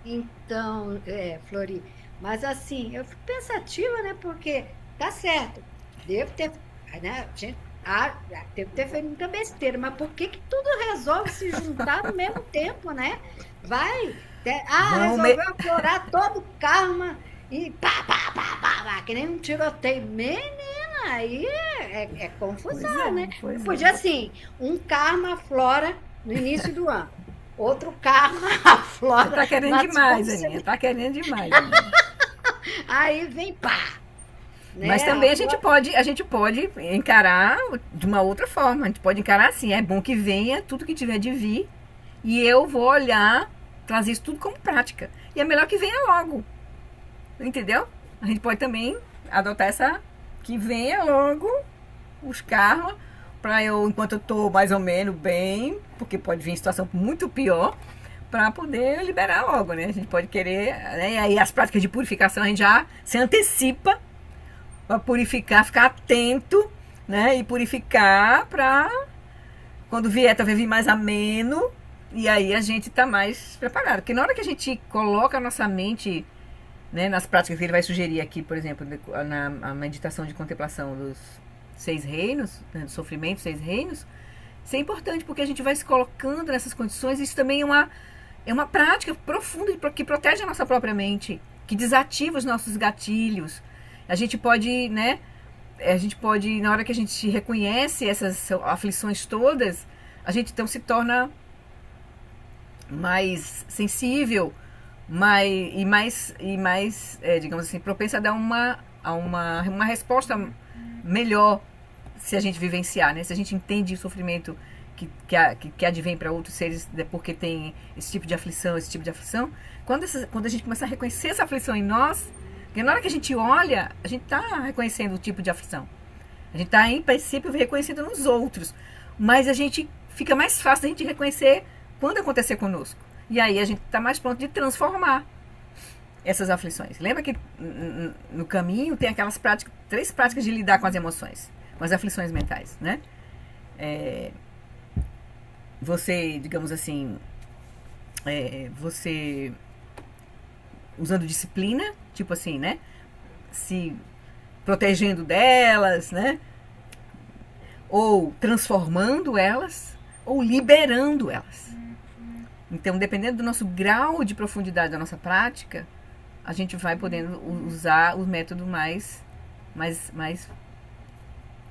Então, Flori, mas assim, eu fico pensativa, né? Porque tá certo, devo ter, né? Gente, devo ter feito muita besteira, mas por que que tudo resolve se juntar no mesmo tempo, né? Resolveu aflorar todo o karma e pá, que nem um tiroteio. Menina, aí é confusão, né? Podia assim, um karma aflora no início do ano. Outro karma aflora. Tá querendo demais, Aninha. Tá querendo demais, Aninha. Aí vem pá. Né? Mas também a gente pode encarar de uma outra forma. A gente pode encarar assim, é bom que venha tudo que tiver de vir e eu vou olhar, trazer isso tudo como prática. E é melhor que venha logo. Entendeu? A gente pode também adotar essa, que venha logo os karma, para eu, enquanto eu tô mais ou menos bem, porque pode vir situação muito pior, para poder liberar logo, né? A gente pode querer, né? E aí as práticas de purificação a gente já se antecipa para purificar, ficar atento, né? E purificar para quando vier, talvez vir mais ameno, e aí a gente tá mais preparado. Porque na hora que a gente coloca a nossa mente, né, nas práticas que ele vai sugerir aqui, por exemplo, na meditação de contemplação dos 6 reinos, né, do sofrimento, 6 reinos, isso é importante porque a gente vai se colocando nessas condições. Isso também é uma prática profunda que protege a nossa própria mente, que desativa os nossos gatilhos. A gente pode, né, a gente pode, na hora que a gente reconhece essas aflições todas, a gente então se torna mais sensível, mais, digamos assim, propensa a dar uma resposta melhor se a gente vivenciar, né? Se a gente entende o sofrimento que advém para outros seres porque tem esse tipo de aflição, quando a gente começa a reconhecer essa aflição em nós, porque na hora que a gente olha, a gente está reconhecendo o tipo de aflição. A gente está, em princípio, reconhecendo nos outros. Mas a gente fica mais fácil a gente reconhecer quando acontecer conosco. E aí a gente está mais pronto de transformar essas aflições. Lembra que no caminho tem aquelas práticas, 3 práticas de lidar com as emoções, com as aflições mentais, né? Você, digamos assim, você usando disciplina, tipo assim, né? Se protegendo delas, né? Ou transformando elas, ou liberando elas. Então, dependendo do nosso grau de profundidade da nossa prática, a gente vai podendo usar o método mais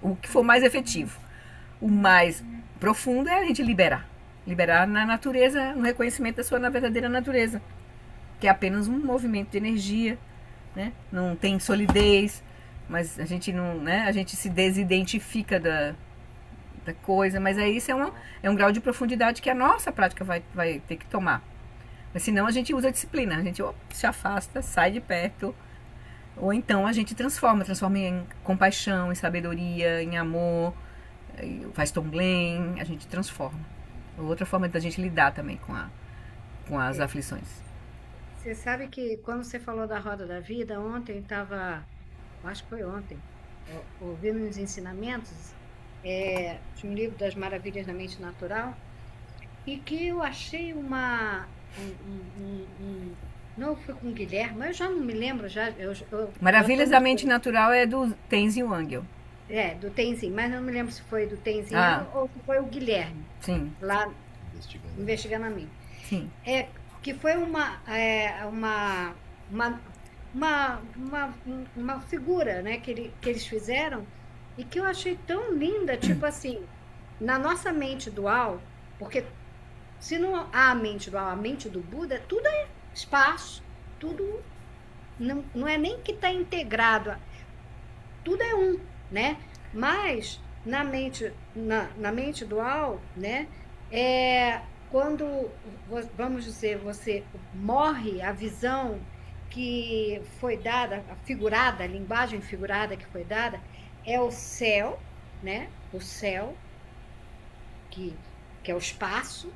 o que for mais efetivo. O mais profundo é a gente liberar na natureza, no reconhecimento da sua verdadeira natureza, que é apenas um movimento de energia, né? Não tem solidez, mas a gente não, né? A gente se desidentifica da coisa, mas aí isso é um grau de profundidade que a nossa prática vai ter que tomar. Mas senão a gente usa a disciplina, a gente se afasta, sai de perto, ou então a gente transforma em compaixão, em sabedoria, em amor, faz tonglen, a gente transforma. Outra forma da gente lidar também com as aflições. Você sabe que quando você falou da roda da vida, ontem eu estava, acho que foi ontem, ouvindo os ensinamentos de um livro das Maravilhas da Mente Natural, e que eu achei não foi com o Guilherme, mas eu já não me lembro. Maravilhas da Mente Natural é do Tenzin Wangyal. Do Tenzin, mas não me lembro se foi do Tenzin ou se foi o Guilherme. Sim. Lá investigando a mim. Sim. Que foi uma figura, né, que eles fizeram e que eu achei tão linda, tipo assim, na nossa mente dual, porque se não há a mente dual, a mente do Buda, tudo é espaço, tudo não é nem que está integrado, tudo é um, né? Mas na mente dual, né, quando, vamos dizer, você morre, a visão que foi dada, a linguagem figurada que foi dada, é o céu, né? O céu, que é o espaço,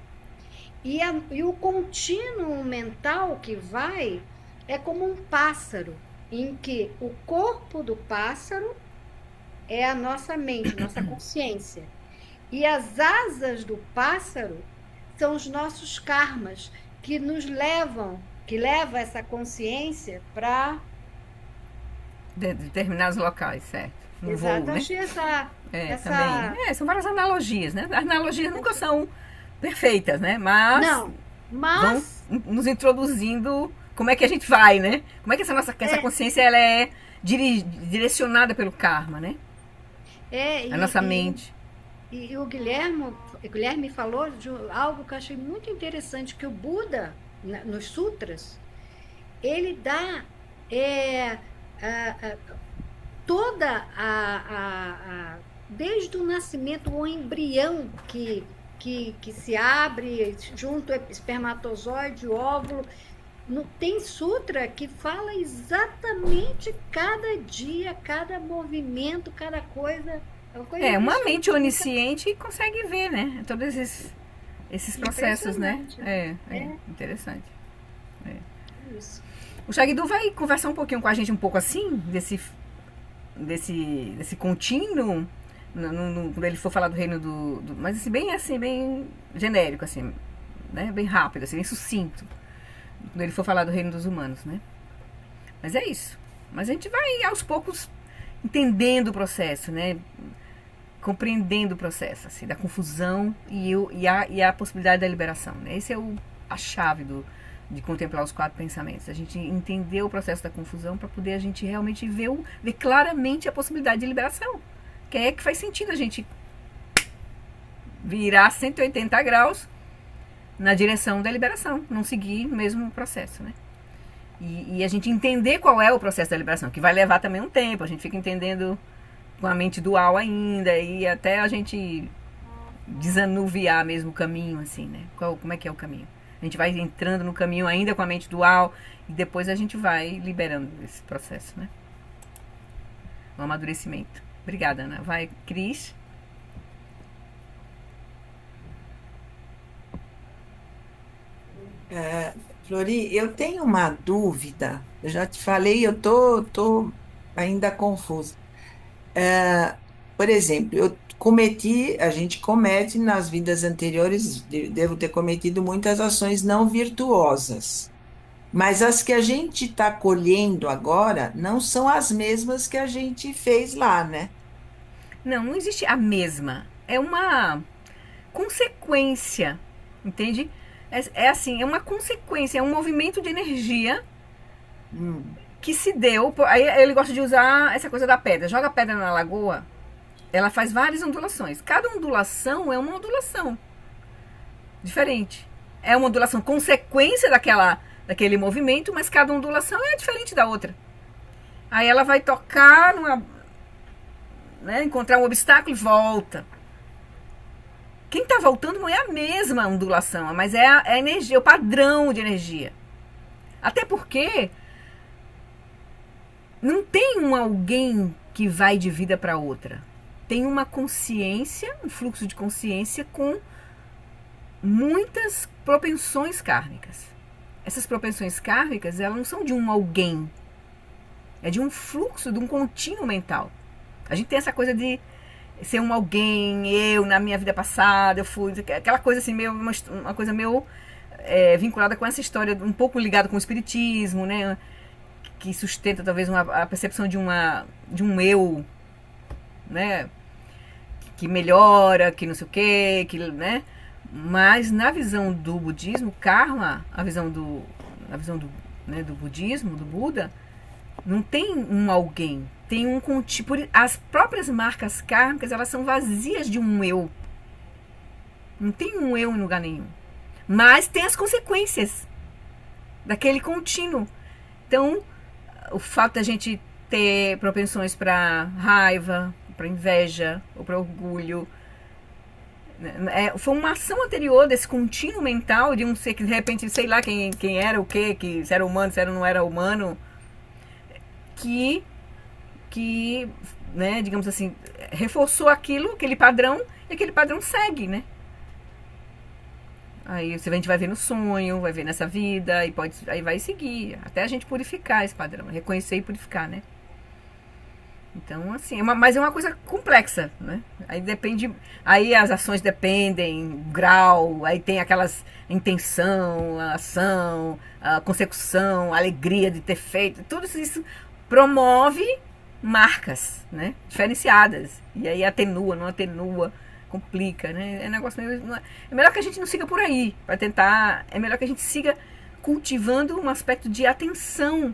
e o contínuo mental que vai é como um pássaro, em que o corpo do pássaro é a nossa mente, nossa consciência. E as asas do pássaro são os nossos karmas, que levam essa consciência para determinados locais, certo? No Exato, voo, né? achei Também. São várias analogias, né? As analogias nunca são perfeitas, né? Mas vão nos introduzindo como é que a gente vai, né? Como é que essa consciência ela é direcionada pelo karma, né? A nossa mente. E o Guilherme falou de algo que eu achei muito interessante, que o Buda, nos sutras, ele dá toda desde o nascimento, o embrião que se abre junto ao espermatozoide, o óvulo. Tem sutra que fala exatamente cada dia, cada movimento, cada coisa. Uma mente onisciente consegue ver, né? Todos esses processos, né? Interessante. Isso. O Shagdu vai conversar um pouquinho com a gente, um pouco assim, desse contínuo, quando ele for falar do reino mas assim, bem genérico, assim, né? Bem rápido, assim, bem sucinto. Quando ele for falar do reino dos humanos, né? Mas é isso. Mas a gente vai, aos poucos, entendendo o processo, né? Compreendendo o processo, assim, da confusão e a possibilidade da liberação, né? Esse é a chave de contemplar os 4 pensamentos. A gente entender o processo da confusão para poder a gente realmente ver claramente a possibilidade de liberação. Que é que faz sentido a gente virar 180 graus na direção da liberação, não seguir o mesmo processo, né? E a gente entender qual é o processo da liberação, que vai levar também um tempo, a gente fica entendendo com a mente dual ainda, e até a gente desanuviar mesmo o caminho, assim, né? Como é que é o caminho? A gente vai entrando no caminho ainda com a mente dual, e depois a gente vai liberando esse processo, né? O amadurecimento. Obrigada, Ana. Vai, Cris. Flori, eu tenho uma dúvida. Eu já te falei, eu tô ainda confusa. Por exemplo, a gente comete nas vidas anteriores, devo ter cometido muitas ações não virtuosas. Mas as que a gente está colhendo agora não são as mesmas que a gente fez lá, né? Não existe a mesma. É uma consequência, entende? É assim, é uma consequência, é um movimento de energia Hum, que se deu. Aí ele gosta de usar essa coisa da pedra. Joga a pedra na lagoa, ela faz várias ondulações. Cada ondulação é uma ondulação diferente. É uma ondulação consequência daquele movimento, mas cada ondulação é diferente da outra. Aí ela vai tocar né, encontrar um obstáculo e volta. Quem está voltando não é a mesma ondulação, mas é a energia, o padrão de energia. Até porque não tem alguém que vai de vida para outra. Tem uma consciência, um fluxo de consciência com muitas propensões kármicas. Essas propensões kármicas, elas não são de um alguém. É de um fluxo, de um contínuo mental. A gente tem essa coisa de ser um alguém, na minha vida passada, eu fui... Aquela coisa assim, uma coisa meio vinculada com essa história, um pouco ligada com o espiritismo, né? Que sustenta talvez a percepção de um eu, né? Que melhora, que não sei o quê, né? Mas na visão do budismo, karma, a visão do budismo, do Buda, não tem um alguém, tem um contínuo. As próprias marcas kármicas, elas são vazias de um eu. Não tem um eu em lugar nenhum. Mas tem as consequências daquele contínuo. Então, o fato da gente ter propensões para raiva, para inveja ou para orgulho, foi uma ação anterior desse contínuo mental de um ser que de repente, sei lá quem era, o quê, que se era humano, se não era humano, que né, digamos assim, reforçou aquele padrão, e aquele padrão segue, né? Aí a gente vai ver no sonho, vai ver nessa vida, aí vai seguir, até a gente purificar esse padrão, reconhecer e purificar, né? Então, assim, mas é uma coisa complexa, né? Aí depende, aí as ações dependem, grau, aí tem aquelas intenção, a ação, a consecução, a alegria de ter feito, tudo isso promove marcas, né? Diferenciadas. E aí atenua, não atenua, complica, né? É um negócio meio... É melhor que a gente não siga por aí, para tentar... É melhor que a gente siga cultivando um aspecto de atenção,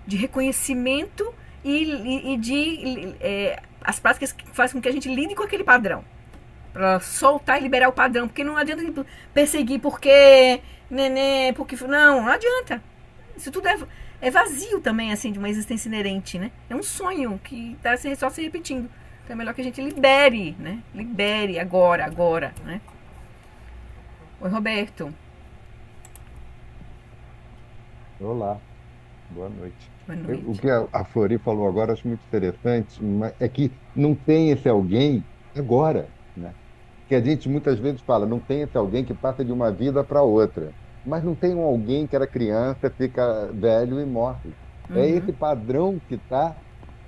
de reconhecimento e de as práticas que fazem com que a gente lide com aquele padrão. Para soltar e liberar o padrão. Porque não adianta perseguir porque... porque... Não adianta. Isso tudo é vazio também, assim, de uma existência inerente, né? É um sonho que está só se repetindo. Então é melhor que a gente libere, né? Libere agora, né? Oi, Roberto. Olá, boa noite. Boa noite. O que a Flori falou agora, acho muito interessante, mas é que não tem esse alguém agora, né? Que a gente muitas vezes fala, não tem esse alguém que passa de uma vida para outra. Mas não tem um alguém que era criança, fica velho e morre. É esse padrão que está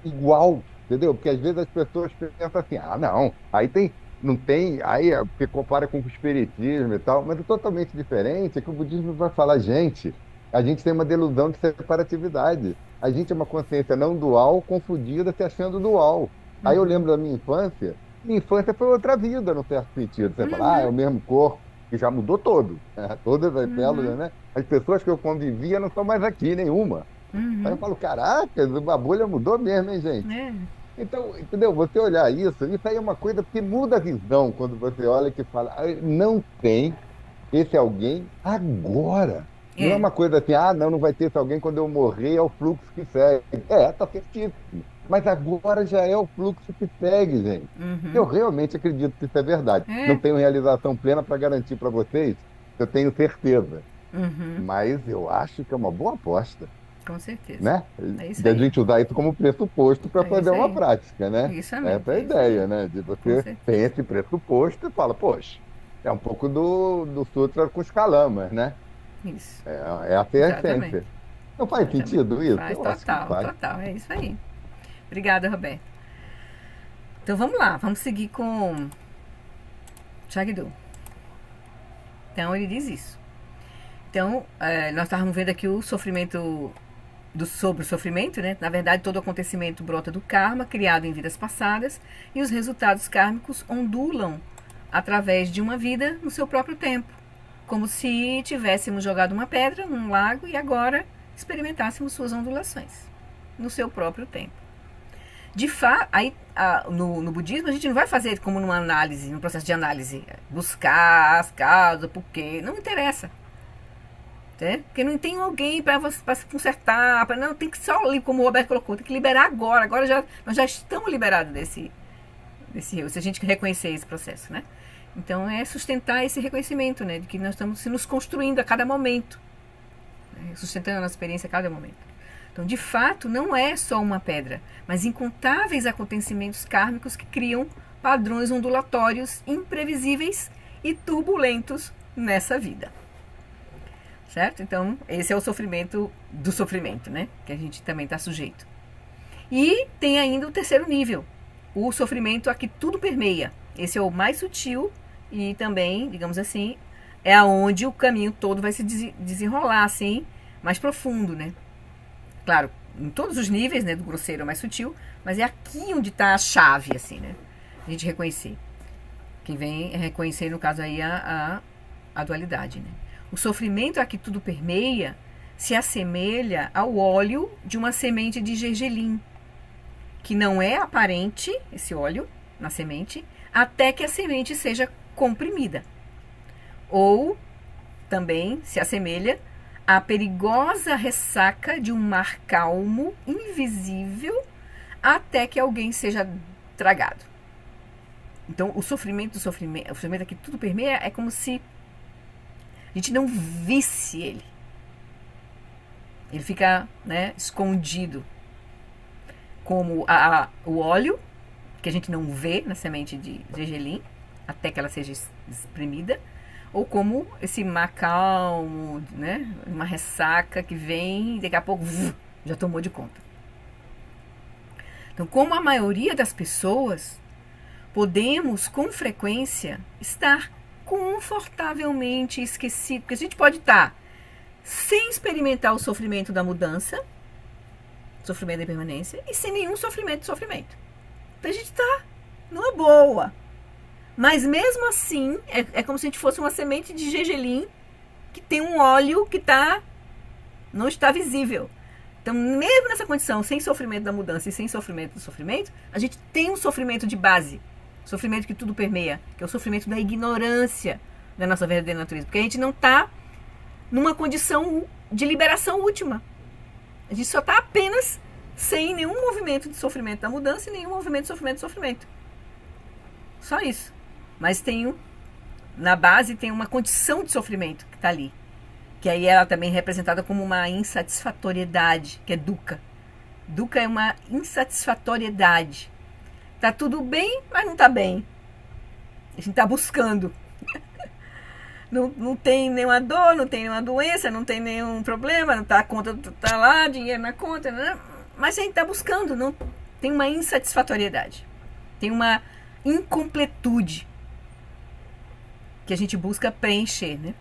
igual, entendeu? Porque às vezes as pessoas pensam assim, não, não tem, aí porque compara com o espiritismo e tal, mas é totalmente diferente, é que o budismo vai falar, gente, a gente tem uma delusão de separatividade. A gente é uma consciência não dual, confundida, se achando dual. Aí eu lembro da minha infância foi outra vida, num certo sentido. Você fala, é o mesmo corpo, que já mudou todo, né? Todas as células, né? As pessoas que eu convivia não estão mais aqui, nenhuma. Aí eu falo, caraca, a bolha mudou mesmo, hein, gente? É. Então, entendeu? Você olhar isso aí é uma coisa que muda a visão quando você olha que fala, "Ah, não tem esse alguém agora. Não é É. uma coisa assim, ah, não, não vai ter esse alguém quando eu morrer, é o fluxo que segue. É, tá certíssimo. Mas agora já é o fluxo que segue, gente. Eu realmente acredito que isso é verdade. Não É. tenho realização plena para garantir para vocês, eu tenho certeza. Uhum. Mas eu acho que é uma boa aposta, Com certeza. né? É isso De a aí. gente usar isso como pressuposto para É fazer isso uma aí. prática, né? Justamente. Essa é a É isso aí. ideia, né? De Com você tem certeza. esse pressuposto e fala, poxa, é um pouco do Sutra com os Kalamas, né? Isso. Essa é a Exatamente. essência. Não faz Exatamente. sentido isso? Faz Eu acho que total, faz. total. É isso aí. Obrigada, Roberto. Então vamos lá, vamos seguir com Shagdu. Então ele diz isso. Então, nós estávamos vendo aqui o sofrimento sobre o sofrimento, né? Na verdade, todo acontecimento brota do karma criado em vidas passadas e os resultados kármicos ondulam através de uma vida no seu próprio tempo, como se tivéssemos jogado uma pedra num lago e agora experimentássemos suas ondulações no seu próprio tempo. De fato, aí no budismo a gente não vai fazer como numa análise, num processo de análise, buscar as causas, por quê, não interessa. Porque não tem alguém para se consertar, não, tem que só, como o Roberto colocou, tem que liberar agora nós já estamos liberados desse erro, se a gente reconhecer esse processo, né? Então é sustentar esse reconhecimento, né, de que nós estamos nos construindo a cada momento, né, sustentando a nossa experiência a cada momento. Então, de fato, não é só uma pedra, mas incontáveis acontecimentos kármicos que criam padrões ondulatórios imprevisíveis e turbulentos nessa vida. Certo? Então, esse é o sofrimento do sofrimento, né? Que a gente também está sujeito. E tem ainda o terceiro nível, o sofrimento a que tudo permeia. Esse é o mais sutil e também, digamos assim, é aonde o caminho todo vai se desenrolar, assim, mais profundo, né? Claro, em todos os níveis, né? Do grosseiro ao mais sutil, mas é aqui onde está a chave, assim, né? A gente reconhecer. Quem vem é reconhecer, no caso aí, a dualidade, né? O sofrimento a que tudo permeia se assemelha ao óleo de uma semente de gergelim, que não é aparente, esse óleo na semente, até que a semente seja comprimida. Ou também se assemelha à perigosa ressaca de um mar calmo, invisível, até que alguém seja tragado. Então, o sofrimento a que tudo permeia é como se a gente não visse ele. Ele fica, né, escondido. Como o óleo, que a gente não vê na semente de gergelim, até que ela seja espremida. Ou como esse mar calmo, né, uma ressaca que vem e daqui a pouco já tomou de conta. Então, como a maioria das pessoas, podemos com frequência estar confortavelmente esquecido, porque a gente pode estar sem experimentar o sofrimento da mudança, sofrimento da impermanência, e sem nenhum sofrimento. Então a gente está numa boa. Mas mesmo assim, é como se a gente fosse uma semente de gergelim que tem um óleo que não está visível. Então, mesmo nessa condição, sem sofrimento da mudança e sem sofrimento do sofrimento, a gente tem um sofrimento de base. Sofrimento que tudo permeia, que é o sofrimento da ignorância da nossa verdadeira natureza. Porque a gente não está numa condição de liberação última. A gente só está apenas sem nenhum movimento de sofrimento da mudança e nenhum movimento de sofrimento do sofrimento. Só isso. Mas na base tem uma condição de sofrimento que está ali. Que aí ela também é representada como uma insatisfatoriedade, que é dukkha. Dukkha é uma insatisfatoriedade. Tá tudo bem, mas não tá bem. A gente tá buscando. Não tem nenhuma dor, não tem nenhuma doença, não tem nenhum problema, não tá, a conta tá lá, dinheiro na conta, né? Mas a gente tá buscando, não tem uma insatisfatoriedade. Tem uma incompletude que a gente busca preencher, né?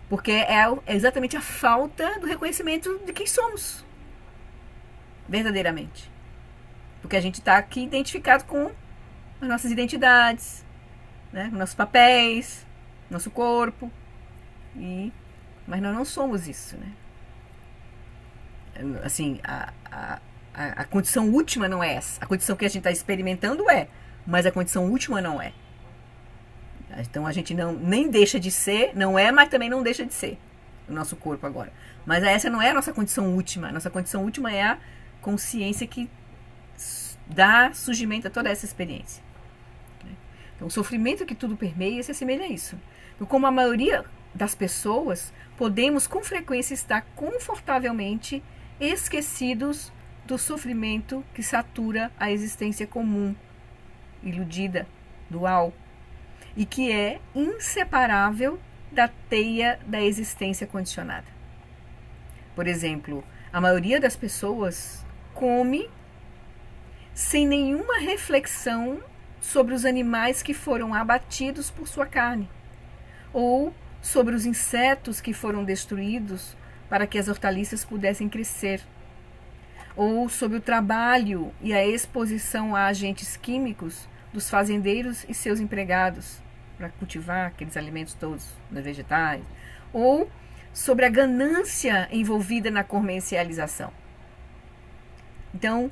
Porque é exatamente a falta do reconhecimento de quem somos. Verdadeiramente. Porque a gente está aqui identificado com as nossas identidades, né? Com nossos papéis, nosso corpo, mas nós não somos isso, né? Assim, a condição última não é essa. A condição que a gente está experimentando mas a condição última não é. Então a gente nem deixa de ser, não é, mas também não deixa de ser o nosso corpo agora. Mas essa não é a nossa condição última. A nossa condição última é a consciência que dá surgimento a toda essa experiência. Então o sofrimento que tudo permeia se assemelha a isso. Então, como a maioria das pessoas, podemos com frequência estar confortavelmente esquecidos do sofrimento que satura a existência comum, iludida, dual, e que é inseparável da teia da existência condicionada. Por exemplo, a maioria das pessoas come sem nenhuma reflexão sobre os animais que foram abatidos por sua carne, ou sobre os insetos que foram destruídos para que as hortaliças pudessem crescer, ou sobre o trabalho e a exposição a agentes químicos dos fazendeiros e seus empregados para cultivar aqueles alimentos todos, os vegetais, ou sobre a ganância envolvida na comercialização. Então,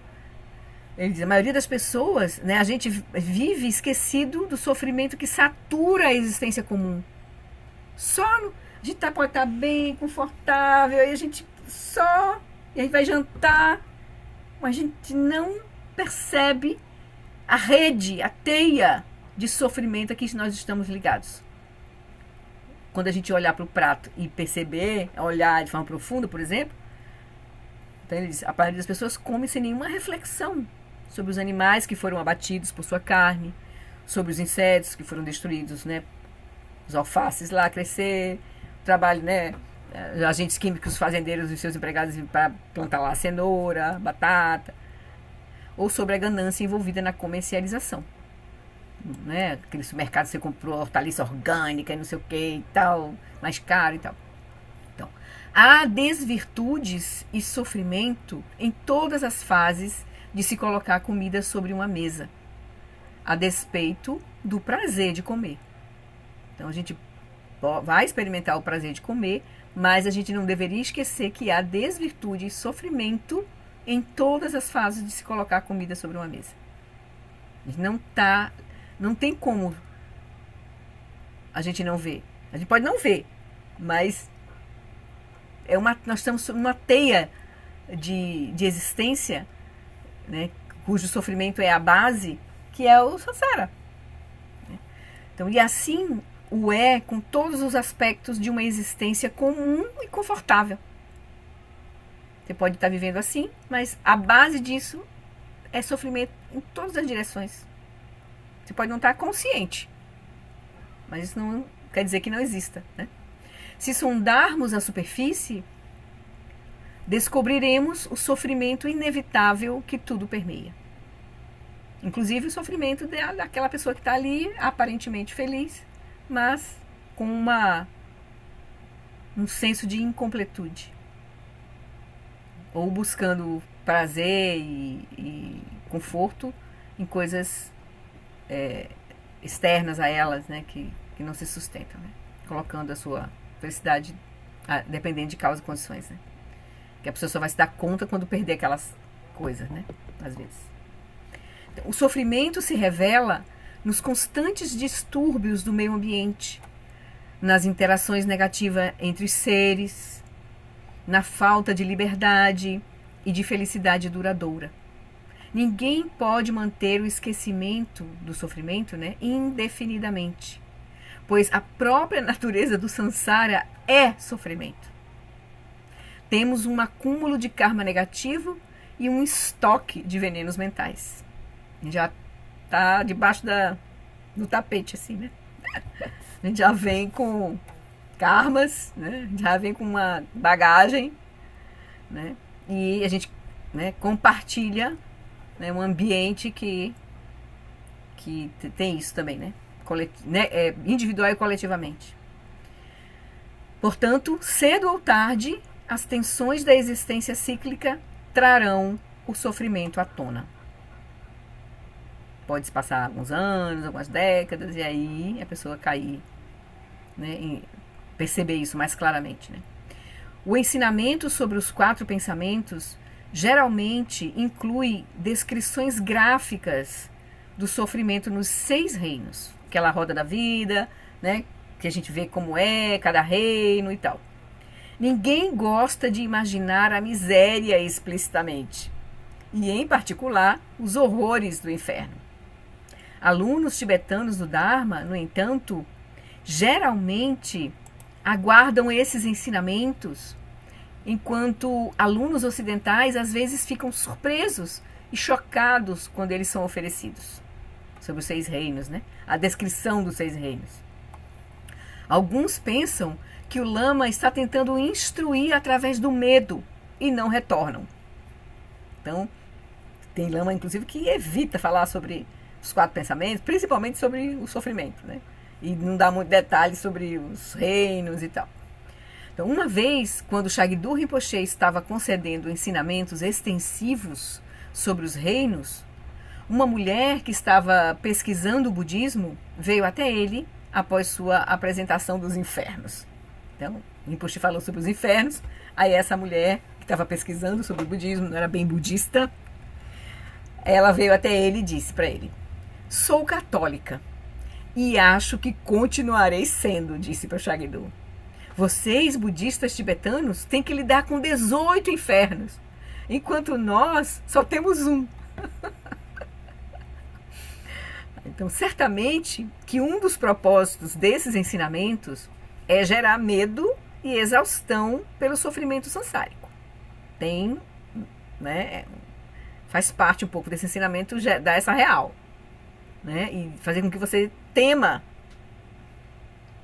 ele diz, a maioria das pessoas, né, a gente vive esquecido do sofrimento que satura a existência comum. A gente pode estar bem, confortável, e a gente vai jantar, mas a gente não percebe a rede, a teia de sofrimento a que nós estamos ligados. Quando a gente olhar para o prato e perceber, olhar de forma profunda, por exemplo, então ele diz, a maioria das pessoas come sem nenhuma reflexão sobre os animais que foram abatidos por sua carne, sobre os insetos que foram destruídos, né? Os alfaces lá crescer, trabalho, né? Agentes químicos, fazendeiros e seus empregados para plantar lá cenoura, batata, ou sobre a ganância envolvida na comercialização, né? Aquele supermercado que você comprou hortaliça orgânica e não sei o que e tal, mais caro e tal. Então, há desvirtudes e sofrimento em todas as fases de se colocar comida sobre uma mesa, a despeito do prazer de comer. Então a gente vai experimentar o prazer de comer, mas a gente não deveria esquecer que há desvirtude e sofrimento em todas as fases de se colocar comida sobre uma mesa. Não tem como a gente não ver. A gente pode não ver, mas nós estamos numa teia de existência, né, cujo sofrimento é a base, que é o samsara. Então, e assim com todos os aspectos de uma existência comum e confortável. Você pode estar vivendo assim, mas a base disso é sofrimento em todas as direções. Você pode não estar consciente, mas isso não quer dizer que não exista, né? Se sondarmos a superfície, descobriremos o sofrimento inevitável que tudo permeia. Inclusive o sofrimento daquela pessoa que está ali, aparentemente feliz, mas com um senso de incompletude. Ou buscando prazer e conforto em coisas externas a elas, né, que não se sustentam, né? Colocando a sua felicidade dependendo de causas e condições, né? Que a pessoa só vai se dar conta quando perder aquelas coisas, né? Às vezes. Então, o sofrimento se revela nos constantes distúrbios do meio ambiente, nas interações negativas entre os seres, na falta de liberdade e de felicidade duradoura. Ninguém pode manter o esquecimento do sofrimento, né, indefinidamente, pois a própria natureza do samsara é sofrimento. Temos um acúmulo de karma negativo e um estoque de venenos mentais. Já está debaixo do tapete, assim, né? A gente já vem com karmas, né? Já vem com uma bagagem, né? E a gente, né, compartilha, né, um ambiente que tem isso também, né? Individual e coletivamente. Portanto, cedo ou tarde, as tensões da existência cíclica trarão o sofrimento à tona. Pode-se passar alguns anos, algumas décadas, e aí a pessoa cair né, perceber isso mais claramente, né? O ensinamento sobre os 4 pensamentos geralmente inclui descrições gráficas do sofrimento nos 6 reinos. Aquela roda da vida, né, que a gente vê como é cada reino e tal. Ninguém gosta de imaginar a miséria explicitamente, e em particular os horrores do inferno. Alunos tibetanos do Dharma, no entanto, geralmente aguardam esses ensinamentos, enquanto alunos ocidentais às vezes ficam surpresos e chocados quando eles são oferecidos. Sobre os 6 reinos, né? A descrição dos 6 reinos. Alguns pensam que o Lama está tentando instruir através do medo e não retornam. Então, tem Lama, inclusive, que evita falar sobre os 4 pensamentos, principalmente sobre o sofrimento, né? E não dá muito detalhes sobre os reinos e tal. Então, uma vez, quando Shagdu Rinpoche estava concedendo ensinamentos extensivos sobre os reinos, uma mulher que estava pesquisando o budismo veio até ele após sua apresentação dos infernos. Então, Rinpoche falou sobre os infernos, aí essa mulher que estava pesquisando sobre o budismo, não era bem budista, ela veio até ele e disse para ele: sou católica e acho que continuarei sendo, disse para Shagdu. Vocês, budistas tibetanos, têm que lidar com 18 infernos, enquanto nós só temos um. Então, certamente que um dos propósitos desses ensinamentos é gerar medo e exaustão pelo sofrimento sansárico. Tem, né, faz parte um pouco desse ensinamento dar essa real, né, e fazer com que você tema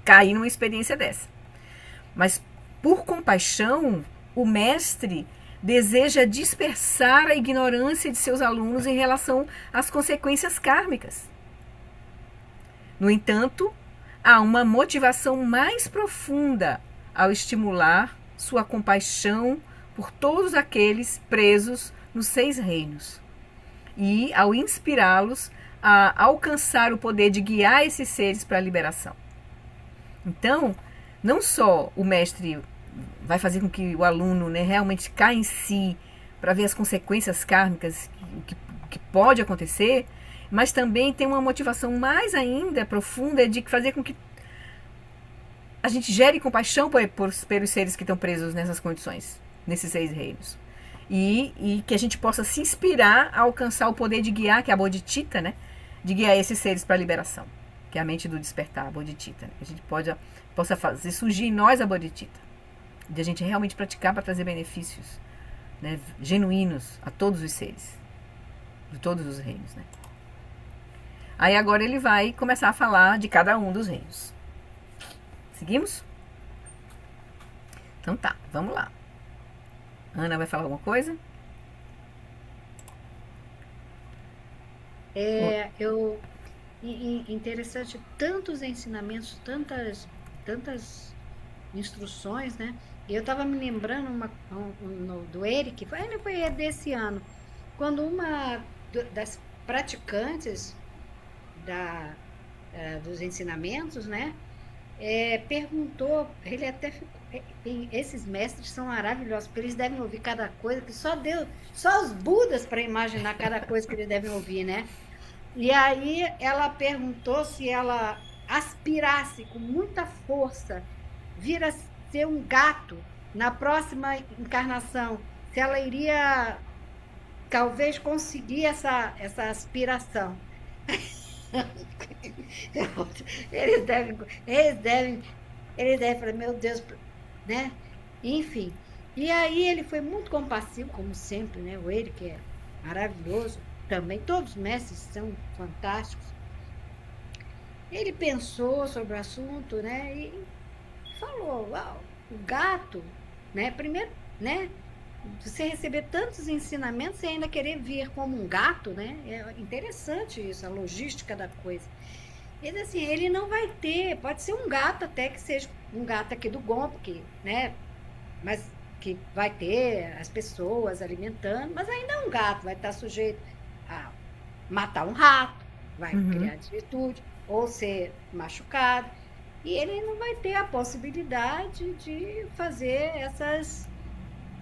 cair numa experiência dessa. Mas, por compaixão, o mestre deseja dispersar a ignorância de seus alunos em relação às consequências kármicas. No entanto, há uma motivação mais profunda ao estimular sua compaixão por todos aqueles presos nos 6 reinos e ao inspirá-los a alcançar o poder de guiar esses seres para a liberação. Então, não só o mestre vai fazer com que o aluno, né, realmente caia em si para ver as consequências kármicas que pode acontecer, mas também tem uma motivação mais ainda profunda de fazer com que a gente gere compaixão pelos seres que estão presos nessas condições, nesses 6 reinos. E que a gente possa se inspirar a alcançar o poder de guiar, que é a bodhicitta, né? De guiar esses seres para a liberação, que é a mente do despertar, a bodhicitta. Né? Que a gente possa fazer surgir em nós a bodhicitta, de a gente realmente praticar para trazer benefícios, né, genuínos a todos os seres, de todos os reinos, né? Aí agora ele vai começar a falar de cada um dos reinos. Seguimos? Então tá, vamos lá. Ana vai falar alguma coisa? Interessante, tantos ensinamentos, tantas instruções, né? Eu estava me lembrando do Eric, foi desse ano, quando uma das praticantes dos ensinamentos, né, perguntou, ele até ficou, esses mestres são maravilhosos, porque eles devem ouvir cada coisa que só os Budas para imaginar cada coisa que eles devem ouvir, né? E aí ela perguntou se ela aspirasse com muita força vir a ser um gato na próxima encarnação, se ela iria talvez conseguir essa aspiração. Eles devem falar, meu Deus, né? Enfim. E aí ele foi muito compassivo, como sempre, né? O Eric é maravilhoso também, todos os mestres são fantásticos. Ele pensou sobre o assunto, né? E falou, uau, o gato, né? Primeiro, né? Você receber tantos ensinamentos e ainda querer vir como um gato, né? É interessante isso, a logística da coisa. Ele assim, ele não vai ter, pode ser um gato até que seja um gato aqui do Gompo, né? Mas que vai ter as pessoas alimentando, mas ainda é um gato, vai estar sujeito a matar um rato, vai criar desvirtude, ou ser machucado. e ele não vai ter a possibilidade de fazer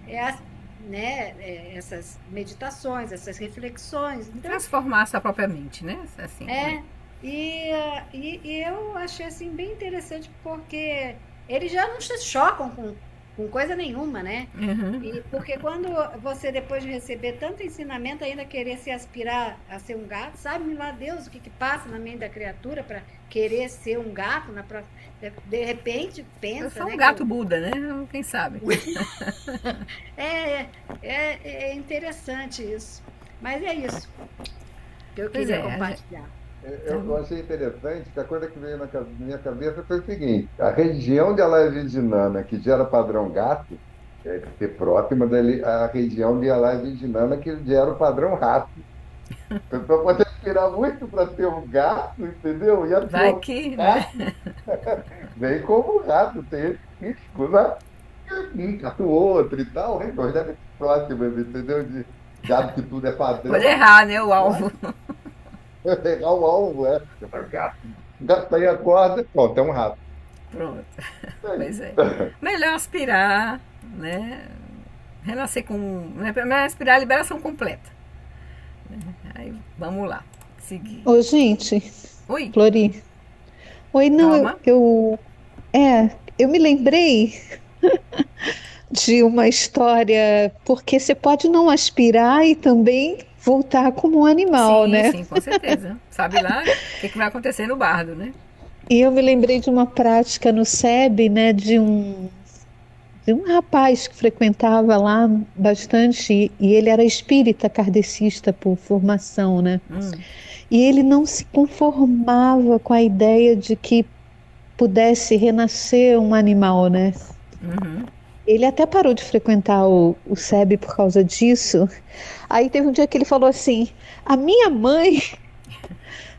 é, né, essas meditações, essas reflexões. Então, Transformar sua própria mente, né? Assim, né? é, e eu achei assim bem interessante porque eles já não se chocam com coisa nenhuma, né? Uhum. E porque quando você, depois de receber tanto ensinamento, ainda querer se aspirar a ser um gato, sabe lá Deus o que, que passa na mente da criatura para querer ser um gato de repente Eu pensa, sou um né? gato Buda, né? Quem sabe? É, é interessante isso. Mas é isso que eu Pois queria é, compartilhar. Eu achei interessante que a coisa que veio na minha cabeça foi o seguinte: a região de Alai-Vidinana, que gera padrão gato, deve ser próxima à região de Alai-Vidinana, que gera o padrão rato. A pessoa pode aspirar muito para ter um gato, entendeu? E a vai pessoa que, né? gato, vem como rato, tem risco, né? Um gato outro e tal, então deve ser próximas, entendeu? De gato que tudo é Pode padrão, errar, né? O né? alvo. Pegar o alvo, é. Gato, gato aí acorda, pronto, é um rato. Pronto. É Pois é. isso. Melhor aspirar, né? Renascer com. Né? Melhor aspirar a liberação completa. Aí vamos lá. Seguir. Ô, gente, Oi, Flori. Oi, não, calma. eu me lembrei de uma história, porque você pode não aspirar e também voltar como um animal, Sim, né? sim, com certeza. Sabe lá o que, que vai acontecer no bardo, né? E eu me lembrei de uma prática no SEB, né, de um rapaz que frequentava lá bastante, e ele era espírita kardecista por formação, né? Hum, E ele não se conformava com a ideia de que pudesse renascer um animal, né? uhum, Ele até parou de frequentar o SEB por causa disso. Aí teve um dia que ele falou assim: a minha mãe,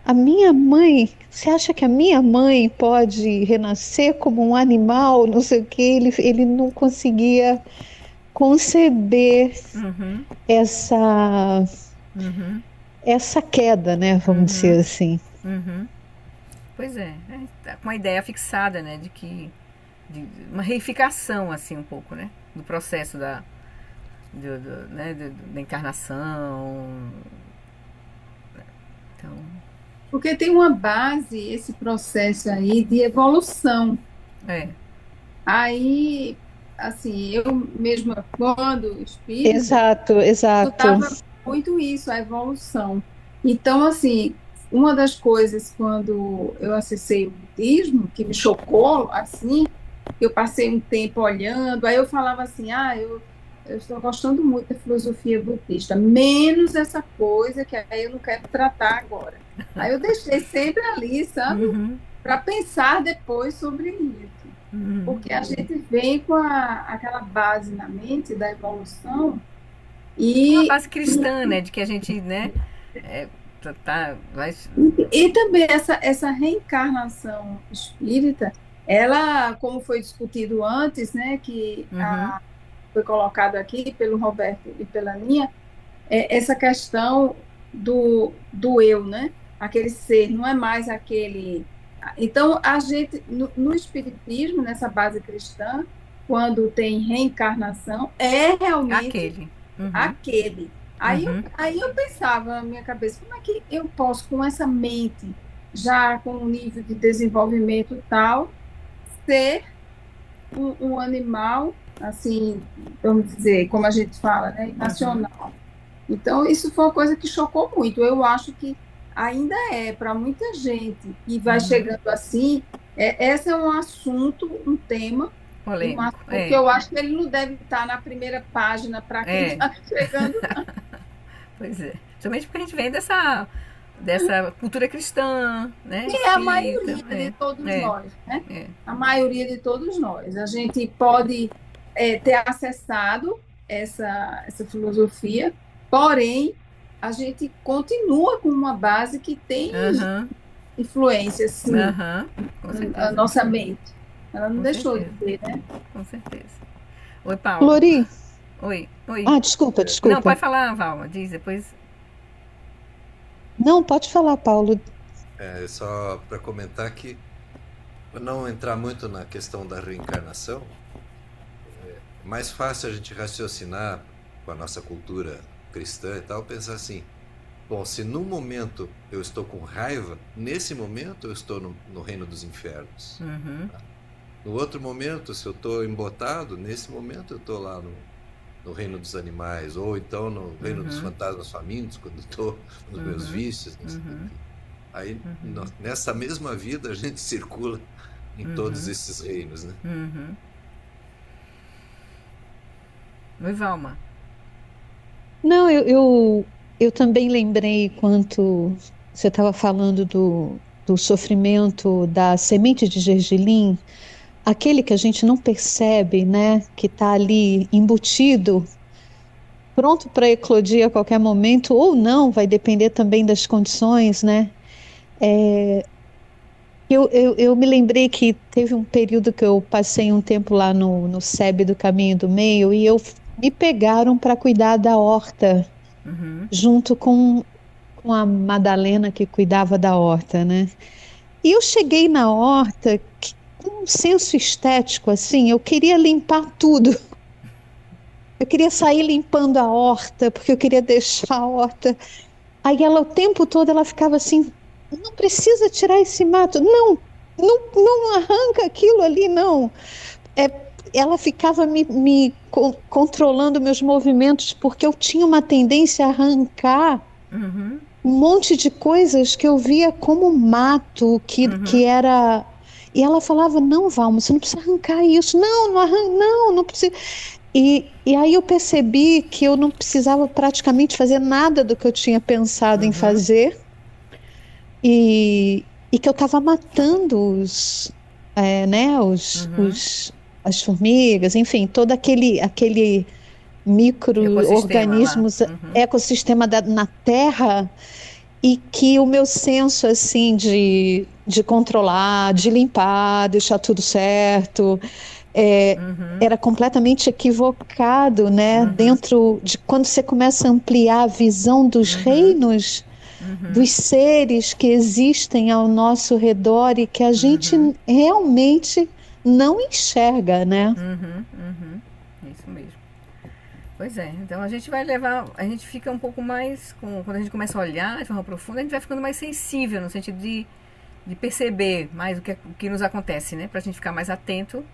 a minha mãe, você acha que a minha mãe pode renascer como um animal? Não sei o que. Ele não conseguia conceber uhum, essa, uhum, essa queda, né? Vamos dizer uhum, assim. uhum. Pois é, tá com uma ideia fixada, né? De uma reificação, assim, um pouco, né? Do processo da encarnação. Então, Porque tem uma base, esse processo aí de evolução. é. Aí, assim, eu mesma, quando espírita, Exato, exato. estudava muito isso, a evolução. Então, assim, uma das coisas quando eu acessei o budismo, que me chocou, assim, eu passei um tempo olhando, aí eu falava assim, eu estou gostando muito da filosofia budista, menos essa coisa que aí eu não quero tratar agora. Aí eu deixei sempre ali, sabe, Uhum, para pensar depois sobre isso. uhum. Porque a gente vem com aquela base na mente da evolução Uma e, base cristã, né? De que a gente, né? É, vai. e também essa reencarnação espírita, ela, como foi discutido antes, né, que Uhum, foi colocado aqui pelo Roberto e pela Aninha, essa questão do eu, né? Aquele ser, não é mais aquele. Então, a gente, no Espiritismo, nessa base cristã, quando tem reencarnação, é realmente aquele. Uhum, aquele. uhum, Aí eu pensava na minha cabeça, como é que eu posso, com essa mente, já com um nível de desenvolvimento tal, ser um animal, assim, vamos dizer, como a gente fala, né, uhum, nacional. Então, isso foi uma coisa que chocou muito. Eu acho que ainda é para muita gente que vai uhum. chegando assim. Esse é um assunto, um tema, um Polêmico. assunto que É, eu acho que ele não deve estar na primeira página para quem é. está chegando. Pois é. Principalmente porque a gente vem dessa cultura cristã, né? E é a Espírita. maioria de todos É, nós, né? é. A maioria de todos nós. A gente pode ter acessado essa filosofia, porém, a gente continua com uma base que tem Aham, influência, sim, aham. Com a certeza. nossa mente. Ela não Com deixou de certeza. ter, né? Com certeza. Oi, Paulo. Flori, Oi, oi. desculpa, Não, desculpa. pode falar, Valma. Diz depois. Não, pode falar, Paulo. Só para comentar que para não entrar muito na questão da reencarnação, é mais fácil a gente raciocinar com a nossa cultura cristã e tal, pensar assim, bom, se num momento eu estou com raiva, nesse momento eu estou no reino dos infernos. Uhum. No outro momento, se eu estou embotado, nesse momento eu estou lá no reino dos animais, ou então no reino dos fantasmas famintos, quando estou nos meus vícios. Aí, nessa mesma vida, a gente circula em todos esses reinos, né? Oi, Valma. Não, eu também lembrei quanto você estava falando do sofrimento da semente de gergelim, aquele que a gente não percebe, né, que está ali embutido, pronto para eclodir a qualquer momento, ou não, vai depender também das condições, né? Eu me lembrei que teve um período que eu passei um tempo lá no SEB do Caminho do Meio e me pegaram para cuidar da horta, junto com a Madalena que cuidava da horta, né? E eu cheguei na horta com um senso estético, assim, eu queria limpar tudo. Eu queria sair limpando a horta, porque eu queria deixar a horta. Aí ela, o tempo todo, ela ficava assim, não precisa tirar esse mato, não arranca aquilo ali, não. Ela ficava me controlando meus movimentos, porque eu tinha uma tendência a arrancar um monte de coisas que eu via como mato, que era... E ela falava, não, Valma, você não precisa arrancar isso. Não arranca, não precisa... E aí eu percebi que eu não precisava praticamente fazer nada do que eu tinha pensado em fazer, e que eu estava matando as formigas, enfim, todo aquele micro-organismos, ecossistema na Terra, e que o meu senso assim de controlar, de limpar, deixar tudo certo, era completamente equivocado, né? Dentro de quando você começa a ampliar a visão dos reinos, dos seres que existem ao nosso redor e que a gente realmente não enxerga, né? Isso mesmo. Pois é, então a gente vai levar, a gente fica um pouco mais, quando a gente começa a olhar de forma profunda, a gente vai ficando mais sensível, no sentido de perceber mais o que nos acontece, né? Pra gente ficar mais atento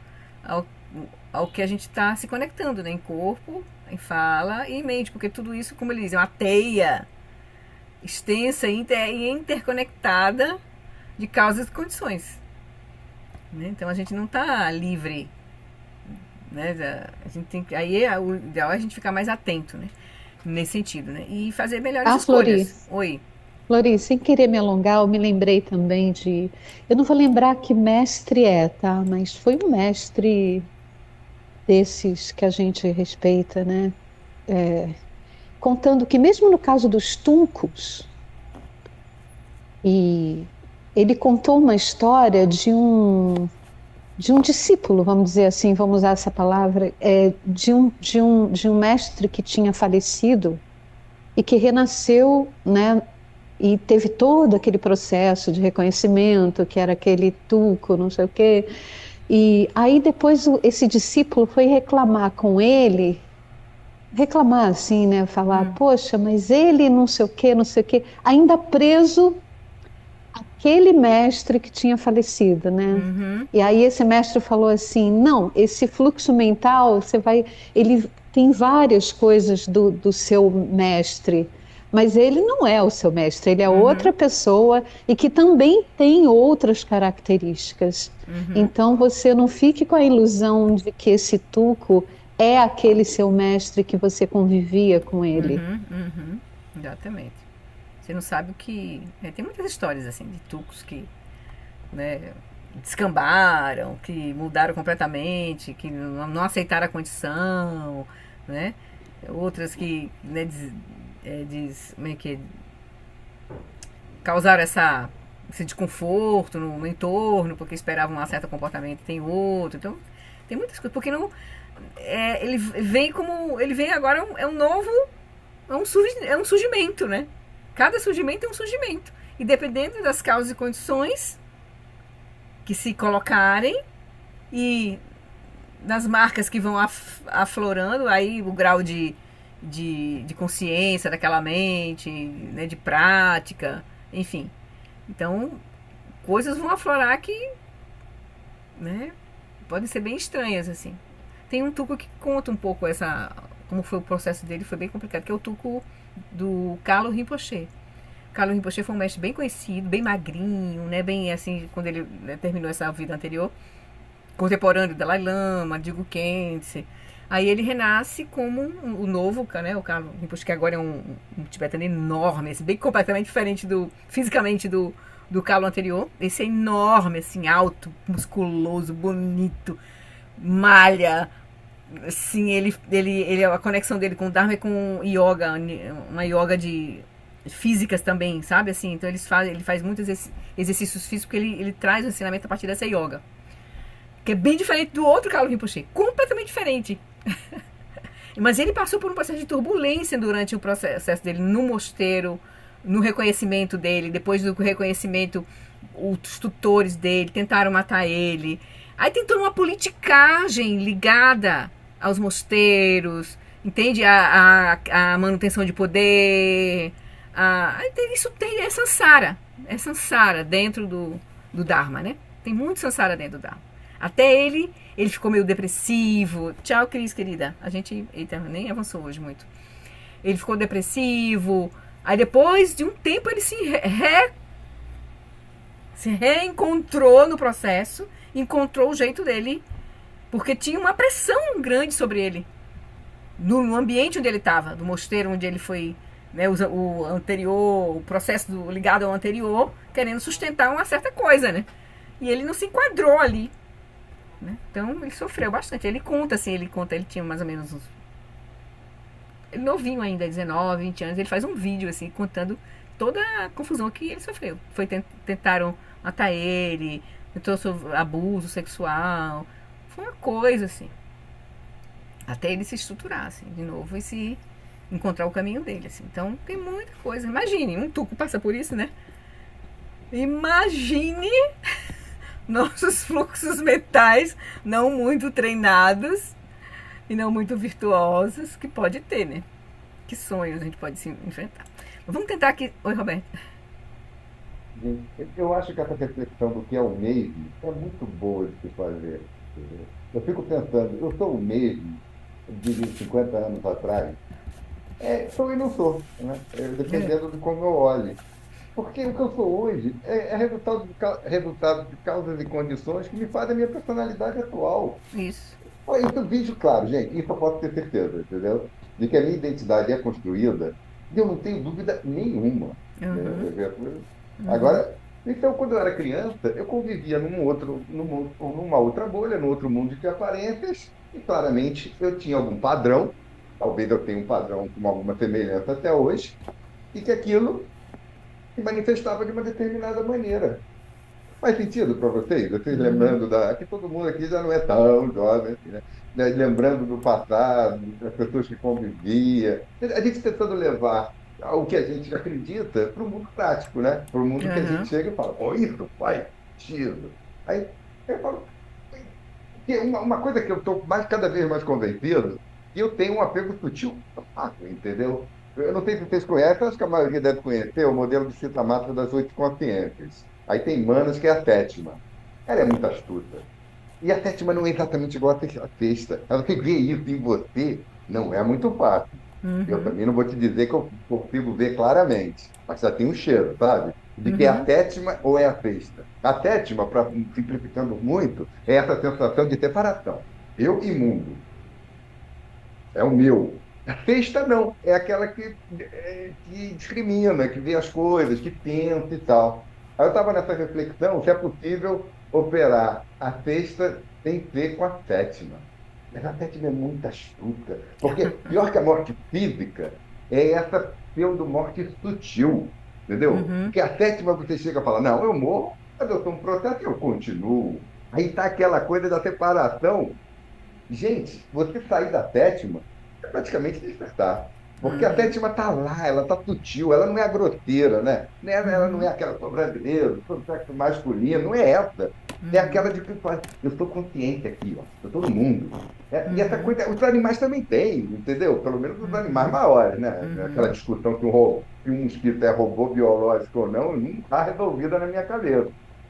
ao que a gente está se conectando, né? Em corpo, em fala e em mente, porque tudo isso, como ele diz, é uma teia extensa e interconectada de causas e condições, né? Então a gente não está livre, né? A gente aí o ideal é a gente ficar mais atento, né? Nesse sentido, né? E fazer melhores escolhas. Oi. Flori, sem querer me alongar, eu me lembrei também eu não vou lembrar que mestre tá? Mas foi um mestre desses que a gente respeita, né? Contando que mesmo no caso dos tuncos, e ele contou uma história de um discípulo, vamos dizer assim, vamos usar essa palavra, de um mestre que tinha falecido e que renasceu, né? E teve todo aquele processo de reconhecimento, que era aquele tuco, não sei o quê. E aí depois esse discípulo foi reclamar com ele, reclamar assim, né? Falar, poxa, mas ele não sei o quê, ainda preso aquele mestre que tinha falecido, né? E aí esse mestre falou assim, não, esse fluxo mental, ele tem várias coisas do seu mestre, mas ele não é o seu mestre, ele é outra pessoa e que também tem outras características. Então você não fique com a ilusão de que esse tuco é aquele seu mestre que você convivia com ele. Exatamente. Você não sabe o que... tem muitas histórias assim de tucos que, né, descambaram, que mudaram completamente, que não aceitaram a condição, né? Outras que, né, causaram esse desconforto no entorno, porque esperavam um certo comportamento, tem outro. Então, tem muitas coisas. Porque não, ele vem agora, é um surgimento, né? Cada surgimento é um surgimento. E dependendo das causas e condições, que se colocarem, e nas marcas que vão aflorando, aí o grau de consciência daquela mente, né, de prática, enfim. Então, coisas vão aflorar que, né, podem ser bem estranhas, assim. Tem um tuco que conta um pouco como foi o processo dele, foi bem complicado, que é o tuco do Kalu Rinpoche. Kalu Rinpoche foi um mestre bem conhecido, bem magrinho, né, bem assim, quando ele, né, terminou essa vida anterior, contemporâneo do Dalai Lama, Dilgo Khyentse. Aí ele renasce como o novo, né, o Kalu Rinpoche, que agora é um tibetano enorme, assim, bem completamente diferente fisicamente do Kalu anterior. Esse é enorme, assim, alto, musculoso, bonito, malha, assim, a conexão dele com o Dharma é com yoga, uma yoga de físicas também, sabe, assim, então ele faz muitos exercícios físicos, porque ele traz o ensinamento a partir dessa yoga, que é bem diferente do outro Kalu Rinpoche, completamente diferente. Mas ele passou por um processo de turbulência durante o processo dele no mosteiro, no reconhecimento dele. Depois do reconhecimento, os tutores dele tentaram matar ele. Aí tem toda uma politicagem ligada aos mosteiros, entende? A manutenção de poder. Isso é samsara. É samsara dentro do Dharma, né? Tem muito samsara dentro do Dharma. Até ele ficou meio depressivo. Tchau, Cris, querida. A gente nem avançou hoje muito. Ele ficou depressivo. Aí depois de um tempo ele se reencontrou no processo, encontrou o jeito dele, porque tinha uma pressão grande sobre ele. No ambiente onde ele estava, do mosteiro onde ele foi, né, o anterior, o processo ligado ao anterior, querendo sustentar uma certa coisa, né? E ele não se enquadrou ali. Né? Então ele sofreu bastante. Ele tinha mais ou menos ele novinho ainda, 19, 20 anos, ele faz um vídeo assim, contando toda a confusão que ele sofreu. Tentaram matar ele, tentou abuso sexual, foi uma coisa assim, até ele se estruturar assim, de novo, e se encontrar o caminho dele, assim. Então tem muita coisa. Imagine, um tuco passa por isso, né? Imagine nossos fluxos mentais não muito treinados e não muito virtuosos, que pode ter, né? Que sonhos a gente pode se enfrentar. Mas vamos tentar aqui. Oi, Roberto. Eu acho que essa reflexão do que é o mesmo é muito boa de se fazer. Entendeu? Eu fico pensando, eu sou o mesmo de 50 anos atrás? Sou e não sou, né? Dependendo de como eu olho. Porque o que eu sou hoje é resultado de causas e condições que me fazem a minha personalidade atual. Isso. Isso eu vejo claro, gente, isso eu posso ter certeza, entendeu? De que a minha identidade é construída, e eu não tenho dúvida nenhuma. Uhum. Agora, então, quando eu era criança, eu convivia numa outra bolha, num outro mundo de aparências, e claramente eu tinha algum padrão, talvez eu tenha um padrão com alguma semelhança até hoje, e que aquilo se manifestava de uma determinada maneira. Faz sentido para vocês? Vocês lembrando que todo mundo aqui já não é tão jovem, assim, né? Lembrando do passado, das pessoas que convivia, a gente tentando levar o que a gente acredita para o mundo prático, né? Para o mundo que a gente chega e fala, isso faz sentido. Aí eu falo, uma coisa que eu estou cada vez mais convencido, que eu tenho um apego sutil ao fato, entendeu? Eu não sei se vocês conhecem, acho que a maioria deve conhecer o modelo de Citta Massa das 8 consciências. Aí tem Manas, que é a sétima. Ela é muito astuta. E a sétima não é exatamente igual a sexta. Ela tem que ver isso em você, não é muito fácil. Uhum. Eu também não vou te dizer que eu consigo ver claramente, mas já tem um cheiro, sabe? De que é a sétima ou é a sexta. A sétima, simplificando muito, é essa sensação de separação. Eu e mundo. É o meu. A sexta não, é aquela que discrimina, que vê as coisas, que pensa e tal. Aí eu estava nessa reflexão se é possível operar a sexta sem ser com a sétima. Mas a sétima é muito astuta, porque pior que a morte física é essa pseudo-morte sutil, entendeu? Porque a sétima você chega e fala, não, eu morro, mas eu sou um processo e eu continuo. Aí está aquela coisa da separação. Gente, você sair da sétima é praticamente despertar. Porque a sétima está lá, ela está sutil, ela não é a grosseira, né? Ela não é aquela, sou brasileiro, sou sexo masculino, não é essa. É aquela de que eu estou consciente aqui, ó, eu estou no mundo. E essa coisa, os animais também têm, entendeu? Pelo menos os animais maiores, né? Aquela discussão que um mosquito é robô biológico ou não está resolvida na minha cabeça.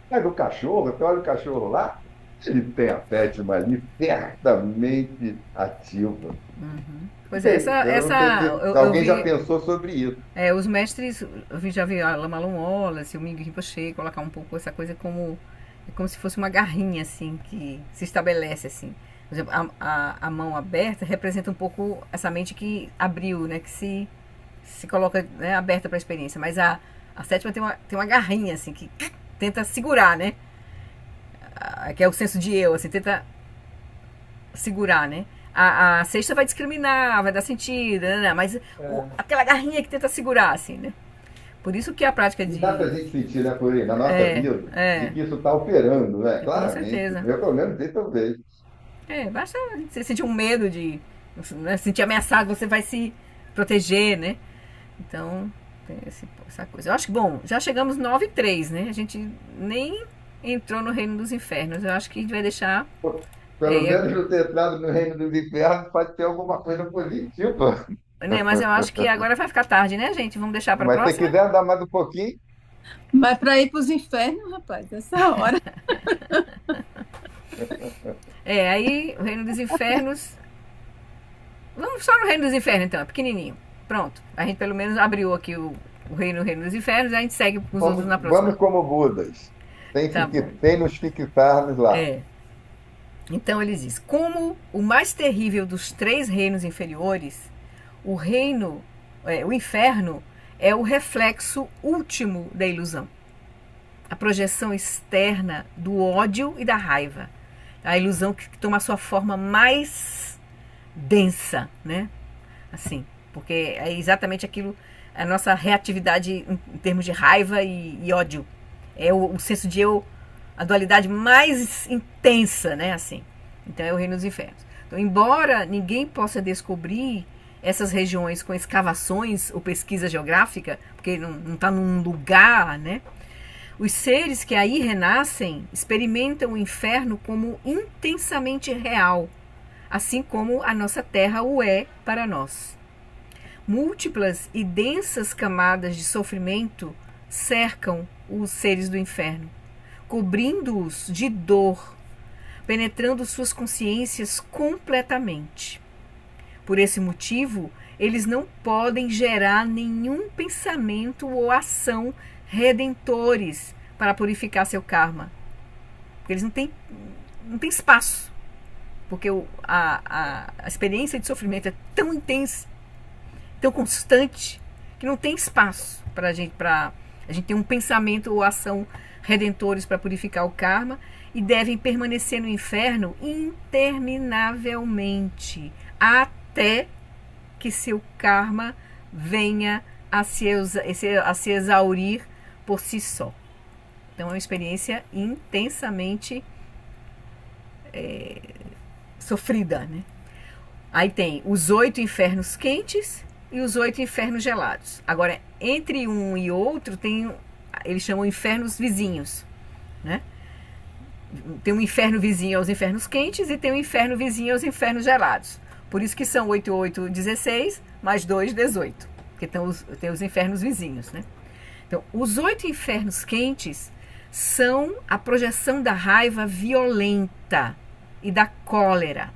Mas o cachorro, você olha o cachorro lá, ele tem a sétima ali certamente ativa. Pois é, alguém já pensou sobre isso. Os mestres, já vi a Lama Long Wallace, o Mingyur Rinpoche colocar um pouco essa coisa como se fosse uma garrinha, assim, que se estabelece, assim. Por exemplo, a mão aberta representa um pouco essa mente que abriu, né, que se coloca, né, aberta para a experiência. Mas a sétima tem uma garrinha, assim, que tenta segurar, né, que é o senso de eu, assim, tenta segurar, né. A sexta vai discriminar, vai dar sentido, né, mas aquela garrinha que tenta segurar, assim, né. Por isso que a prática de... Dá pra gente sentir, né, por aí, na nossa vida, de que isso está operando, né? Claramente. Com certeza. Eu, pelo menos, sei também. Basta você sentir um medo de... Né, sentir ameaçado, você vai se proteger, né? Então, tem essa coisa. Eu acho que, bom, já chegamos 9:03, né? A gente nem entrou no reino dos infernos. Eu acho que a gente vai deixar... Pelo menos não ter entrado no reino dos infernos pode ter alguma coisa positiva. Né, mas eu acho que agora vai ficar tarde, né, gente? Vamos deixar para a próxima. Mas se quiser andar mais um pouquinho... Mas para ir para os infernos, rapaz, essa hora... Aí o reino dos infernos... Vamos só no reino dos infernos, então, é pequenininho. Pronto, a gente pelo menos abriu aqui o reino dos infernos e a gente segue com os outros na próxima. Vamos como Budas, sem nos fixarmos lá. Então ele diz, como o mais terrível dos 3 reinos inferiores, o inferno é o reflexo último da ilusão. A projeção externa do ódio e da raiva. A ilusão que toma a sua forma mais densa, né? Assim, porque é exatamente aquilo, a nossa reatividade em termos de raiva e ódio. É o senso de eu, a dualidade mais intensa, né? Assim. Então é o reino dos infernos. Então, embora ninguém possa descobrir essas regiões com escavações ou pesquisa geográfica, porque não está num lugar, né? Os seres que aí renascem experimentam o inferno como intensamente real, assim como a nossa terra o é para nós. Múltiplas e densas camadas de sofrimento cercam os seres do inferno, cobrindo-os de dor, penetrando suas consciências completamente. Por esse motivo, eles não podem gerar nenhum pensamento ou ação redentores para purificar seu karma. Porque eles não têm espaço. Porque a experiência de sofrimento é tão intensa, tão constante, que não tem espaço para a gente ter um pensamento ou ação redentores para purificar o karma, e devem permanecer no inferno interminavelmente, até que seu karma venha a se exaurir por si só. Então é uma experiência intensamente sofrida, né? Aí tem os 8 infernos quentes e os 8 infernos gelados. Agora, entre um e outro, eles chamam infernos vizinhos, né? Tem um inferno vizinho aos infernos quentes e tem um inferno vizinho aos infernos gelados. Por isso que são 8, 8, 16, mais 2, 18. Porque tem os infernos vizinhos, né? Então, os 8 infernos quentes são a projeção da raiva violenta e da cólera.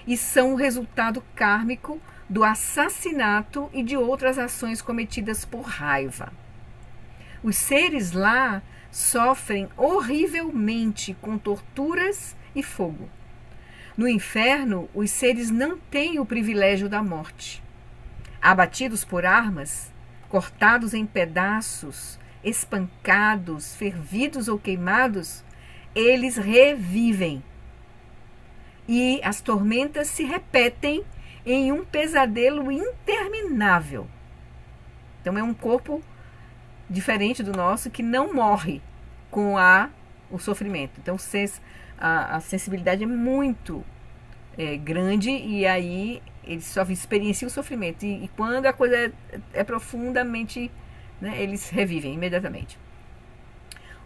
E são o resultado kármico do assassinato e de outras ações cometidas por raiva. Os seres lá sofrem horrivelmente com torturas e fogo. No inferno, os seres não têm o privilégio da morte. Abatidos por armas, cortados em pedaços, espancados, fervidos ou queimados, eles revivem. E as tormentas se repetem em um pesadelo interminável. Então é um corpo diferente do nosso que não morre com o sofrimento. Então a sensibilidade é muito grande, e aí eles só experienciam o sofrimento. E quando a coisa é profundamente, né, eles revivem imediatamente.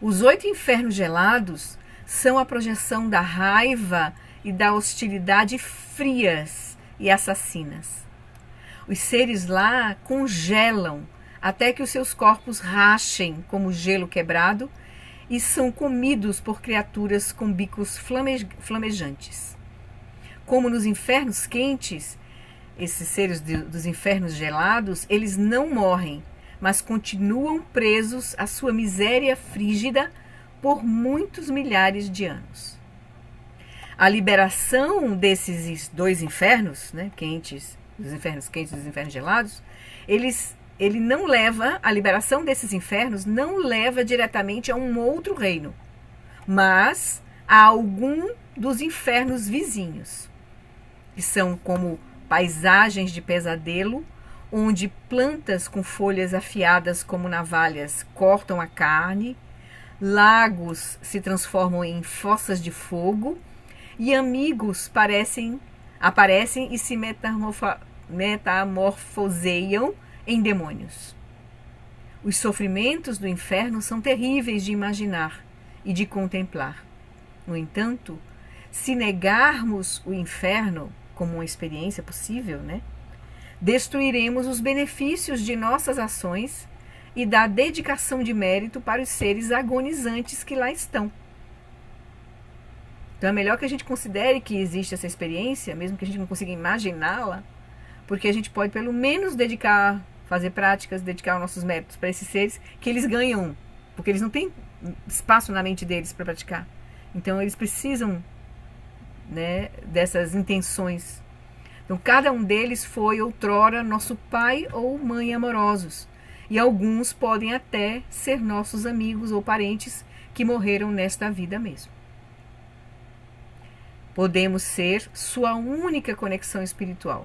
Os 8 infernos gelados são a projeção da raiva e da hostilidade frias e assassinas. Os seres lá congelam até que os seus corpos rachem como gelo quebrado e são comidos por criaturas com bicos flamejantes. Como nos infernos quentes, esses seres dos infernos gelados, eles não morrem, mas continuam presos à sua miséria frígida por muitos milhares de anos. A liberação desses dois infernos, né, quentes, dos infernos quentes e dos infernos gelados, ele não leva, a liberação desses infernos não leva diretamente a um outro reino, mas a algum dos infernos vizinhos, que são como paisagens de pesadelo, onde plantas com folhas afiadas como navalhas cortam a carne, lagos se transformam em fossas de fogo e amigos aparecem e se metamorfoseiam em demônios. Os sofrimentos do inferno são terríveis de imaginar e de contemplar. No entanto, se negarmos o inferno como uma experiência possível, né, destruiremos os benefícios de nossas ações e da dedicação de mérito para os seres agonizantes que lá estão. Então é melhor que a gente considere que existe essa experiência, mesmo que a gente não consiga imaginá-la, porque a gente pode pelo menos fazer práticas, dedicar os nossos méritos para esses seres que eles ganham, porque eles não têm espaço na mente deles para praticar. Então eles precisam, né, dessas intenções. Então cada um deles foi outrora nosso pai ou mãe amorosos, e alguns podem até ser nossos amigos ou parentes que morreram nesta vida mesmo. Podemos ser sua única conexão espiritual,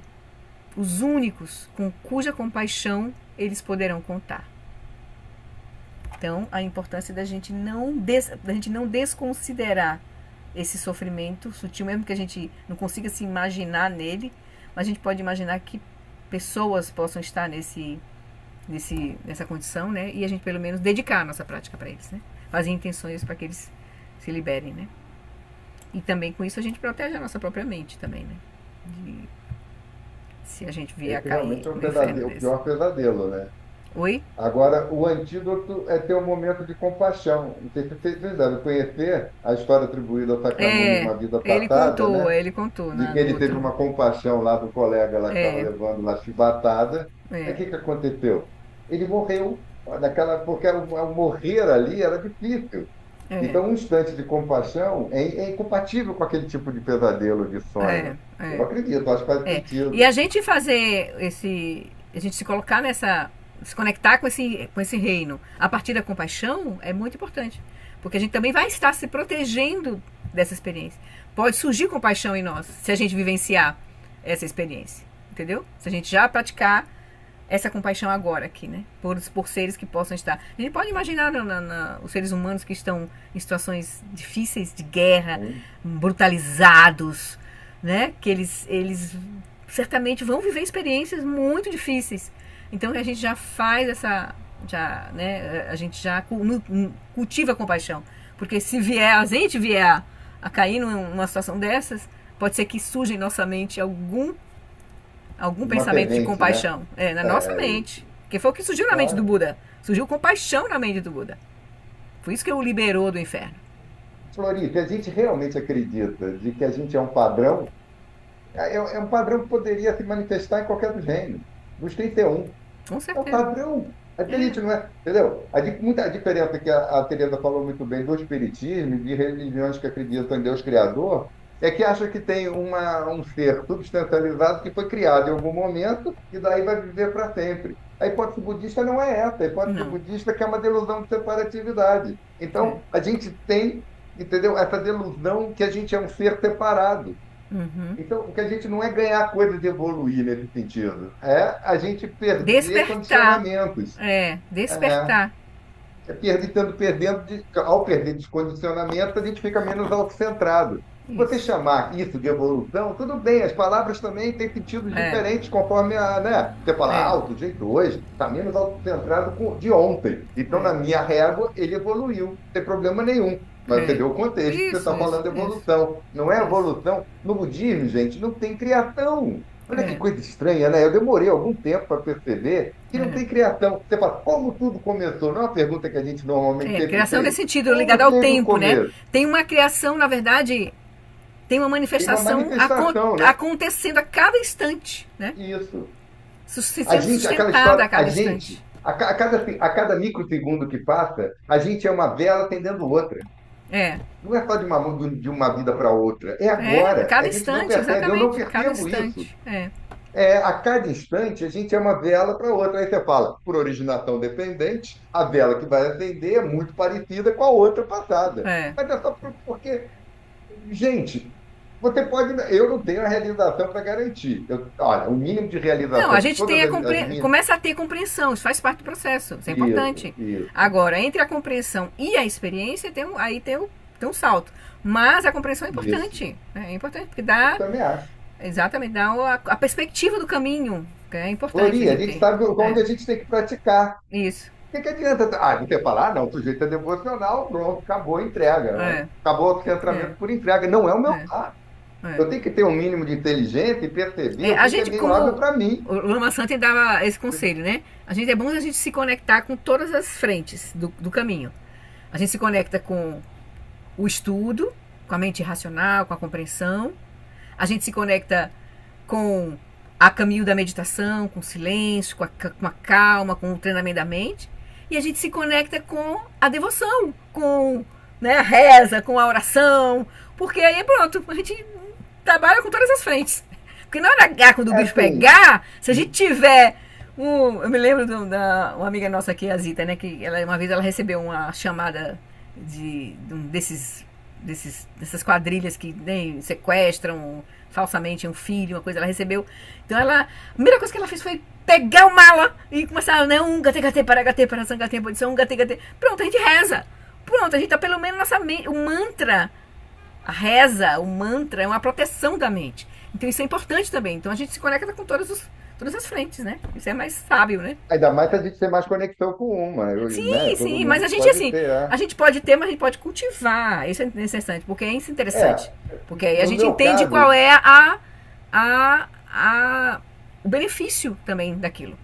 os únicos com cuja compaixão eles poderão contar. Então, a importância da gente não desconsiderar esse sofrimento sutil, mesmo que a gente não consiga se imaginar nele, mas a gente pode imaginar que pessoas possam estar nessa condição, né? E a gente pelo menos dedicar a nossa prática para eles, né? Fazer intenções para que eles se liberem, né? E também com isso a gente protege a nossa própria mente também, né? Se a gente vier a cair realmente é no inferno o pior pesadelo, né? Oi? Agora, o antídoto é ter um momento de compaixão. Não sei se vocês devem conhecer a história atribuída ao Sakyamuni, Uma Vida Passada, né? Ele contou. De que ele teve uma compaixão lá do colega lá que estava levando lá chibatada. Aí o que aconteceu? Ele morreu, porque o morrer ali era difícil. Então, um instante de compaixão é incompatível com aquele tipo de pesadelo, de sonho. Eu acredito, acho que faz sentido. E a gente fazer a gente se colocar se conectar com esse reino a partir da compaixão é muito importante, porque a gente também vai estar se protegendo dessa experiência. Pode surgir compaixão em nós se a gente vivenciar essa experiência, entendeu? Se a gente já praticar essa compaixão agora aqui, né? Por seres que possam estar. A gente pode imaginar os seres humanos que estão em situações difíceis de guerra, brutalizados, né? Que eles certamente vão viver experiências muito difíceis. Então a gente já faz né? A gente já cultiva a compaixão. Porque se a gente vier a cair numa situação dessas, pode ser que surja em nossa mente algum pensamento de compaixão, né? Na nossa mente. Que foi o que surgiu na mente do Buda. Surgiu compaixão na mente do Buda. Foi isso que o liberou do inferno. Florita, a gente realmente acredita de que a gente é um padrão? É um padrão que poderia se manifestar em qualquer dos reinos. Dos 31. Com certeza. É um padrão. A gente não é. Entendeu? A diferença que a Teresa falou muito bem do espiritismo, de religiões que acreditam em Deus Criador, é que acha que tem um ser substancializado que foi criado em algum momento e daí vai viver para sempre. A hipótese budista não é essa. A hipótese budista é que é uma delusão de separatividade. Então, a gente tem, entendeu? Essa delusão que a gente é um ser separado. Então, o que a gente não é ganhar coisa de evoluir nesse sentido. É a gente perder condicionamentos. Despertar. Ao perder descondicionamento, a gente fica menos autocentrado. Se você chamar isso de evolução, tudo bem, as palavras também têm sentidos diferentes conforme né? Você fala, do jeito hoje, está menos autocentrado de ontem. Então, na minha régua, ele evoluiu, não tem problema nenhum. Mas você deu o contexto que você está falando de evolução. Não é evolução. No budismo, gente, não tem criação. Olha que coisa estranha, né? Eu demorei algum tempo para perceber que não tem criação. Você fala, como tudo começou? Não é uma pergunta que a gente normalmente criação nesse sentido, ligada ao tempo, né? Tem uma criação, na verdade, tem uma manifestação, né? acontecendo a cada instante, né? Isso. Sendo sustentada a cada instante. A cada microsegundo que passa, a gente é uma vela atendendo outra. Não é só de uma vida para outra. É agora. A cada instante, exatamente. Eu não percebo isso. A cada instante, a gente é uma vela para outra. Aí você fala, por originação dependente, a vela que vai acender é muito parecida com a outra passada. Mas é só porque... Gente... Você pode. Eu não tenho a realização para garantir. Olha, o mínimo de realização. Não, a gente começa a ter compreensão, isso faz parte do processo, isso é importante. Isso. Agora, entre a compreensão e a experiência, tem um salto. Mas a compreensão é importante. É importante, porque dá. Eu também acho. Exatamente, dá a perspectiva do caminho, que é importante. Floria, a gente sabe onde a gente tem que praticar. Isso. O que adianta? Você falar, não, o sujeito é devocional, pronto, acabou a entrega. Né? Acabou o centramento por entrega. Não é o meu caso. Eu tenho que ter um mínimo de inteligência e perceber a gente, que é melhor para mim. O Lama Santen dava esse conselho, né? É bom a gente se conectar com todas as frentes do caminho. A gente se conecta com o estudo, com a mente racional, com a compreensão. A gente se conecta com a caminho da meditação, com o silêncio, com a calma, com o treinamento da mente. E a gente se conecta com a devoção, com a reza, com a oração. Porque aí pronto, a gente trabalha com todas as frentes. Porque na hora H, quando o bicho pegar, se a gente tiver eu me lembro uma amiga nossa aqui, a Zita, né? Que uma vez ela recebeu uma chamada dessas quadrilhas que sequestram falsamente um filho, uma coisa, ela recebeu. Então a primeira coisa que ela fez foi pegar o mala e começar, um gate para sangate, posição, um gate. Pronto, a gente reza. Pronto, a gente tá pelo menos nossa mente, o mantra. A reza, o mantra é uma proteção da mente. Então isso é importante também. Então a gente se conecta com todas as frentes, né? Isso é mais sábio, né? Ainda mais se a gente ter mais conexão com uma. Sim, mas a gente a gente pode ter, mas a gente pode cultivar. Isso é interessante, porque é interessante. Porque aí a gente entende qual é o benefício também daquilo.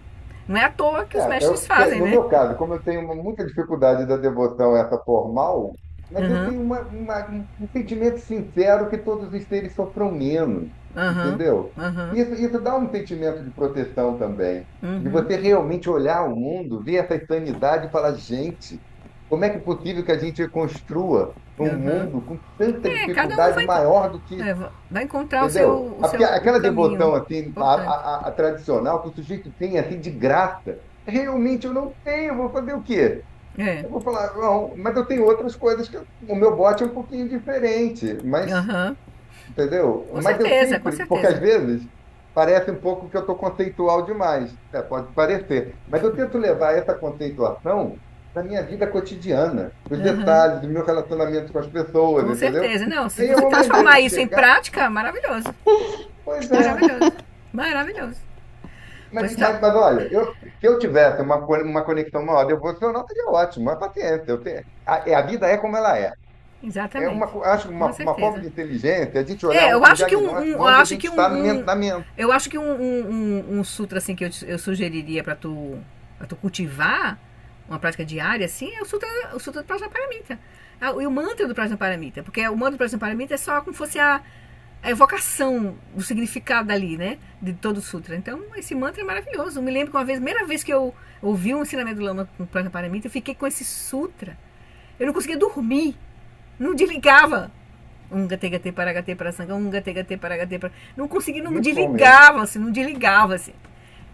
Não é à toa que os mestres fazem, no né? No meu caso, como eu tenho muita dificuldade da devoção essa formal, mas eu tenho um sentimento sincero que todos os seres sofram menos. Entendeu? Isso dá um sentimento de proteção também. De você realmente olhar o mundo, ver essa sanidade e falar, gente, como é que é possível que a gente construa um mundo com tanta dificuldade maior do que... vai encontrar entendeu? Aquela caminho, devoção assim, a tradicional, que o sujeito tem assim de graça. Realmente eu não tenho, vou fazer o quê? Eu vou falar, não, mas eu tenho outras coisas que o meu bote é um pouquinho diferente, mas entendeu? Com mas certeza, com certeza. Porque às vezes parece um pouco que eu estou conceitual demais, pode parecer, mas eu tento levar essa conceituação da minha vida cotidiana, os detalhes do meu relacionamento com as pessoas, com entendeu? certeza, não, se você transformar isso em prática, maravilhoso. Pois é. Maravilhoso. Mas olha, se eu tivesse uma conexão maior devocional, seria ótimo, mas paciência. A vida é como ela é. Exatamente. Acho uma forma de inteligência, a gente olhar eu acho que um sutra assim que eu sugeriria para tu cultivar uma prática diária assim é o sutra do Prajnaparamita. E o mantra do Prajnaparamita, porque o mantra do Prajnaparamita é só como se fosse a evocação do significado dali, né? De todo o sutra. Então, esse mantra é maravilhoso. Eu me lembro que uma primeira vez que eu ouvi um ensinamento do Lama com o Prajnaparamita, eu fiquei com esse sutra. Eu não conseguia dormir. Não desligava. Gate para sangha, gate para. Não conseguia, não desligava, assim,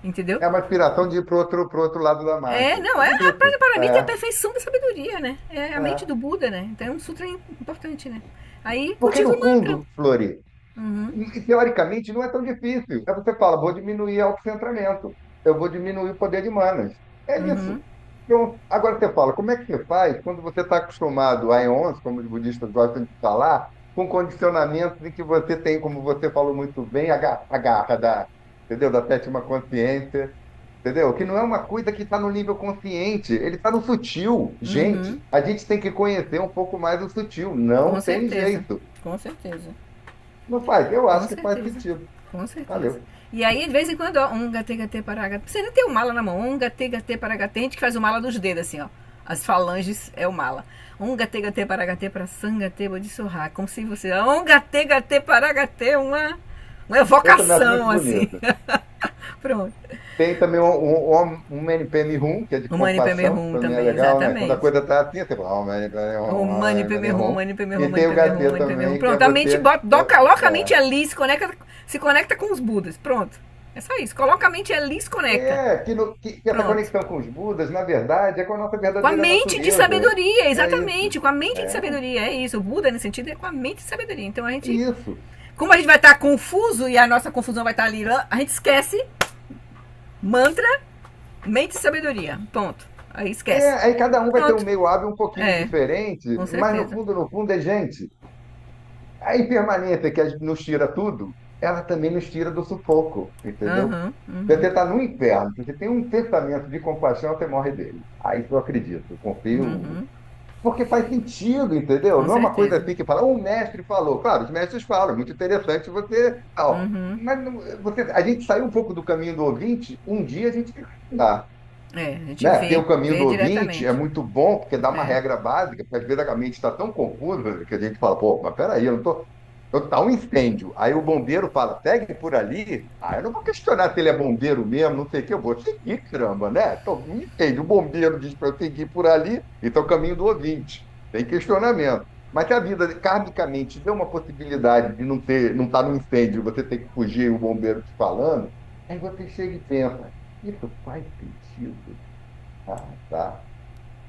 Entendeu? É uma inspiração de ir pro outro lado da marca. A Prajnaparamita é a perfeição da sabedoria, né? É a mente do Buda, né? Então é um sutra importante, né? Aí, porque no fundo, Flori, teoricamente não é tão difícil. Aí você fala, vou diminuir o autocentramento, eu vou diminuir o poder de manas. É isso. Então, agora você fala, como é que você faz quando você está acostumado a EONs, como os budistas gostam de falar, com condicionamentos em que você tem, como você falou muito bem, a garra da sétima consciência, Entendeu? Que não é uma coisa que está no nível consciente, ele está no sutil. Uhum. Gente, a gente tem que conhecer um pouco mais o sutil. Com Não tem certeza. jeito. Com certeza. Não faz? Eu Com acho que faz certeza. sentido. Com certeza. Valeu. E aí, de vez em quando, ó, um gatê, gatê, para gatê. Você ainda tem o mala na mão. Um gatê, para gatê. Tem gente que faz o mala dos dedos, assim, ó. As falanges é o mala. Um gatê, para gatê, para sangatê, bodhissorra. Como se você... Um gatê, para gatê, uma Eu também acho muito evocação, assim. bonito. Pronto. Tem também um Manipeme Rum, que é de O Mani Peme compaixão, Rum também é também, legal, né? Quando a exatamente. coisa tá assim, você fala, Mani Peme O Rum, Mani Peme Mani Rum, Rum. Mani Peme Rum, E Mani tem o Peme Rum, Gatê Mani Peme Rum. também, que é Pronto, a mente você. coloca a É, mente ali, se conecta com os Budas. Pronto. É só isso. Coloca a mente ali e se conecta. que essa Pronto. conexão com os Budas, na verdade, é com a nossa Com a verdadeira mente de natureza. sabedoria, É isso. exatamente. Com a mente de É sabedoria, é isso. O Buda, nesse sentido, é com a mente de sabedoria. Então a gente, isso. como a gente vai estar confuso e a nossa confusão vai estar ali, a gente esquece mantra, mente de sabedoria. Ponto. Aí esquece. Aí cada um vai ter um Pronto. meio hábil um pouquinho É, diferente, com mas certeza. no fundo, é gente. A impermanência que nos tira tudo, ela também nos tira do sufoco, entendeu? Aham, Você uhum, está no inferno, se você tem um pensamento de compaixão, você morre dele. Aí eu acredito, eu confio. uhum, Porque faz sentido, entendeu? com Não é uma coisa certeza. assim que fala, o mestre falou. Claro, os mestres falam, é muito interessante você. Tal. Uhum. Mas a gente saiu um pouco do caminho do ouvinte, um dia a gente tem que estudar. É, a gente Né? Ter vê, o caminho vê do ouvinte é diretamente. muito bom, porque dá uma É. regra básica, porque às vezes a mente está tão confusa que a gente fala, pô, mas peraí, eu não tô. Tá um incêndio. Aí o bombeiro fala, segue por ali. Ah, eu não vou questionar se ele é bombeiro mesmo, não sei o que, eu vou seguir, caramba, né? Tô um incêndio. O bombeiro diz para eu seguir por ali, então é o caminho do ouvinte. Tem questionamento. Mas se a vida karmicamente deu uma possibilidade de não estar no incêndio, você ter que fugir e o bombeiro te falando, aí você chega e pensa, isso faz sentido. Ah, tá.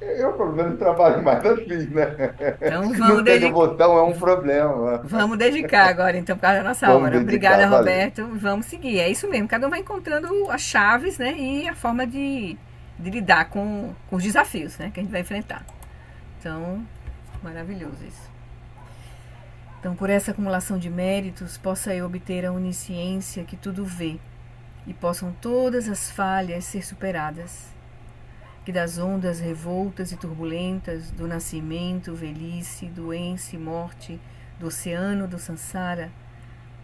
Eu, pelo menos, trabalho mais assim, né? Então Não ter devoção é um problema. vamos dedicar agora, então, por causa da nossa Vamos hora. Obrigada, dedicar, valeu. Roberto. Vamos seguir. É isso mesmo. Cada um vai encontrando as chaves, né? E a forma de lidar com os desafios, né? Que a gente vai enfrentar. Então, maravilhoso isso. Então, por essa acumulação de méritos, possa eu obter a onisciência que tudo vê e possam todas as falhas ser superadas. Que das ondas revoltas e turbulentas do nascimento, velhice, doença e morte, do oceano do Sansara,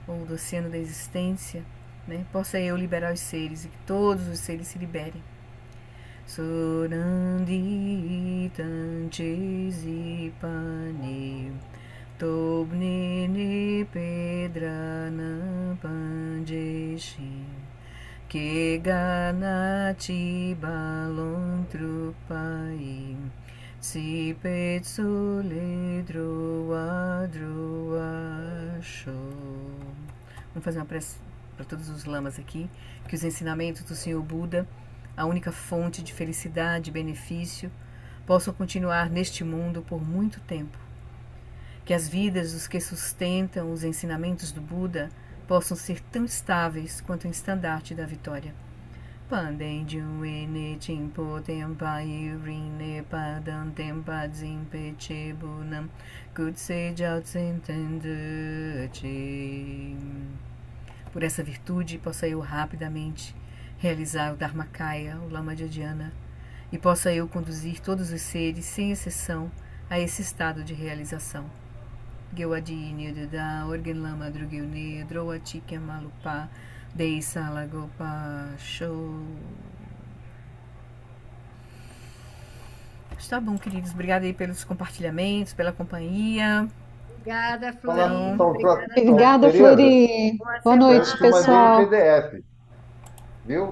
ou do oceano da existência, né, possa eu liberar os seres e que todos os seres se liberem. Sorandi tanchesi pane tobnene pedrana panjeshi que ganati balontrupai si petsuledro adroacho. Vamos fazer uma prece para todos os lamas aqui, que os ensinamentos do Senhor Buda, a única fonte de felicidade e benefício, possam continuar neste mundo por muito tempo. Que as vidas dos que sustentam os ensinamentos do Buda possam ser tão estáveis quanto o estandarte da vitória. Pandem ene chimpo tempai rine padam tempa zimpe chebunam kutse jautsen tendechi. Por essa virtude possa eu rapidamente realizar o Dharmakaya, o Lama Dhyana, e possa eu conduzir todos os seres, sem exceção, a esse estado de realização. Gewadi da Organ Lama Drugilne Droatika Malupa Deisa Lagopa Show. Está bom, queridos. Obrigada aí pelos compartilhamentos, pela companhia. Obrigada, Então, Florinda. Obrigada, Obrigada, Tereza, Flori. boa Boa semana. eu noite, te mandei o pessoal. PDF, viu?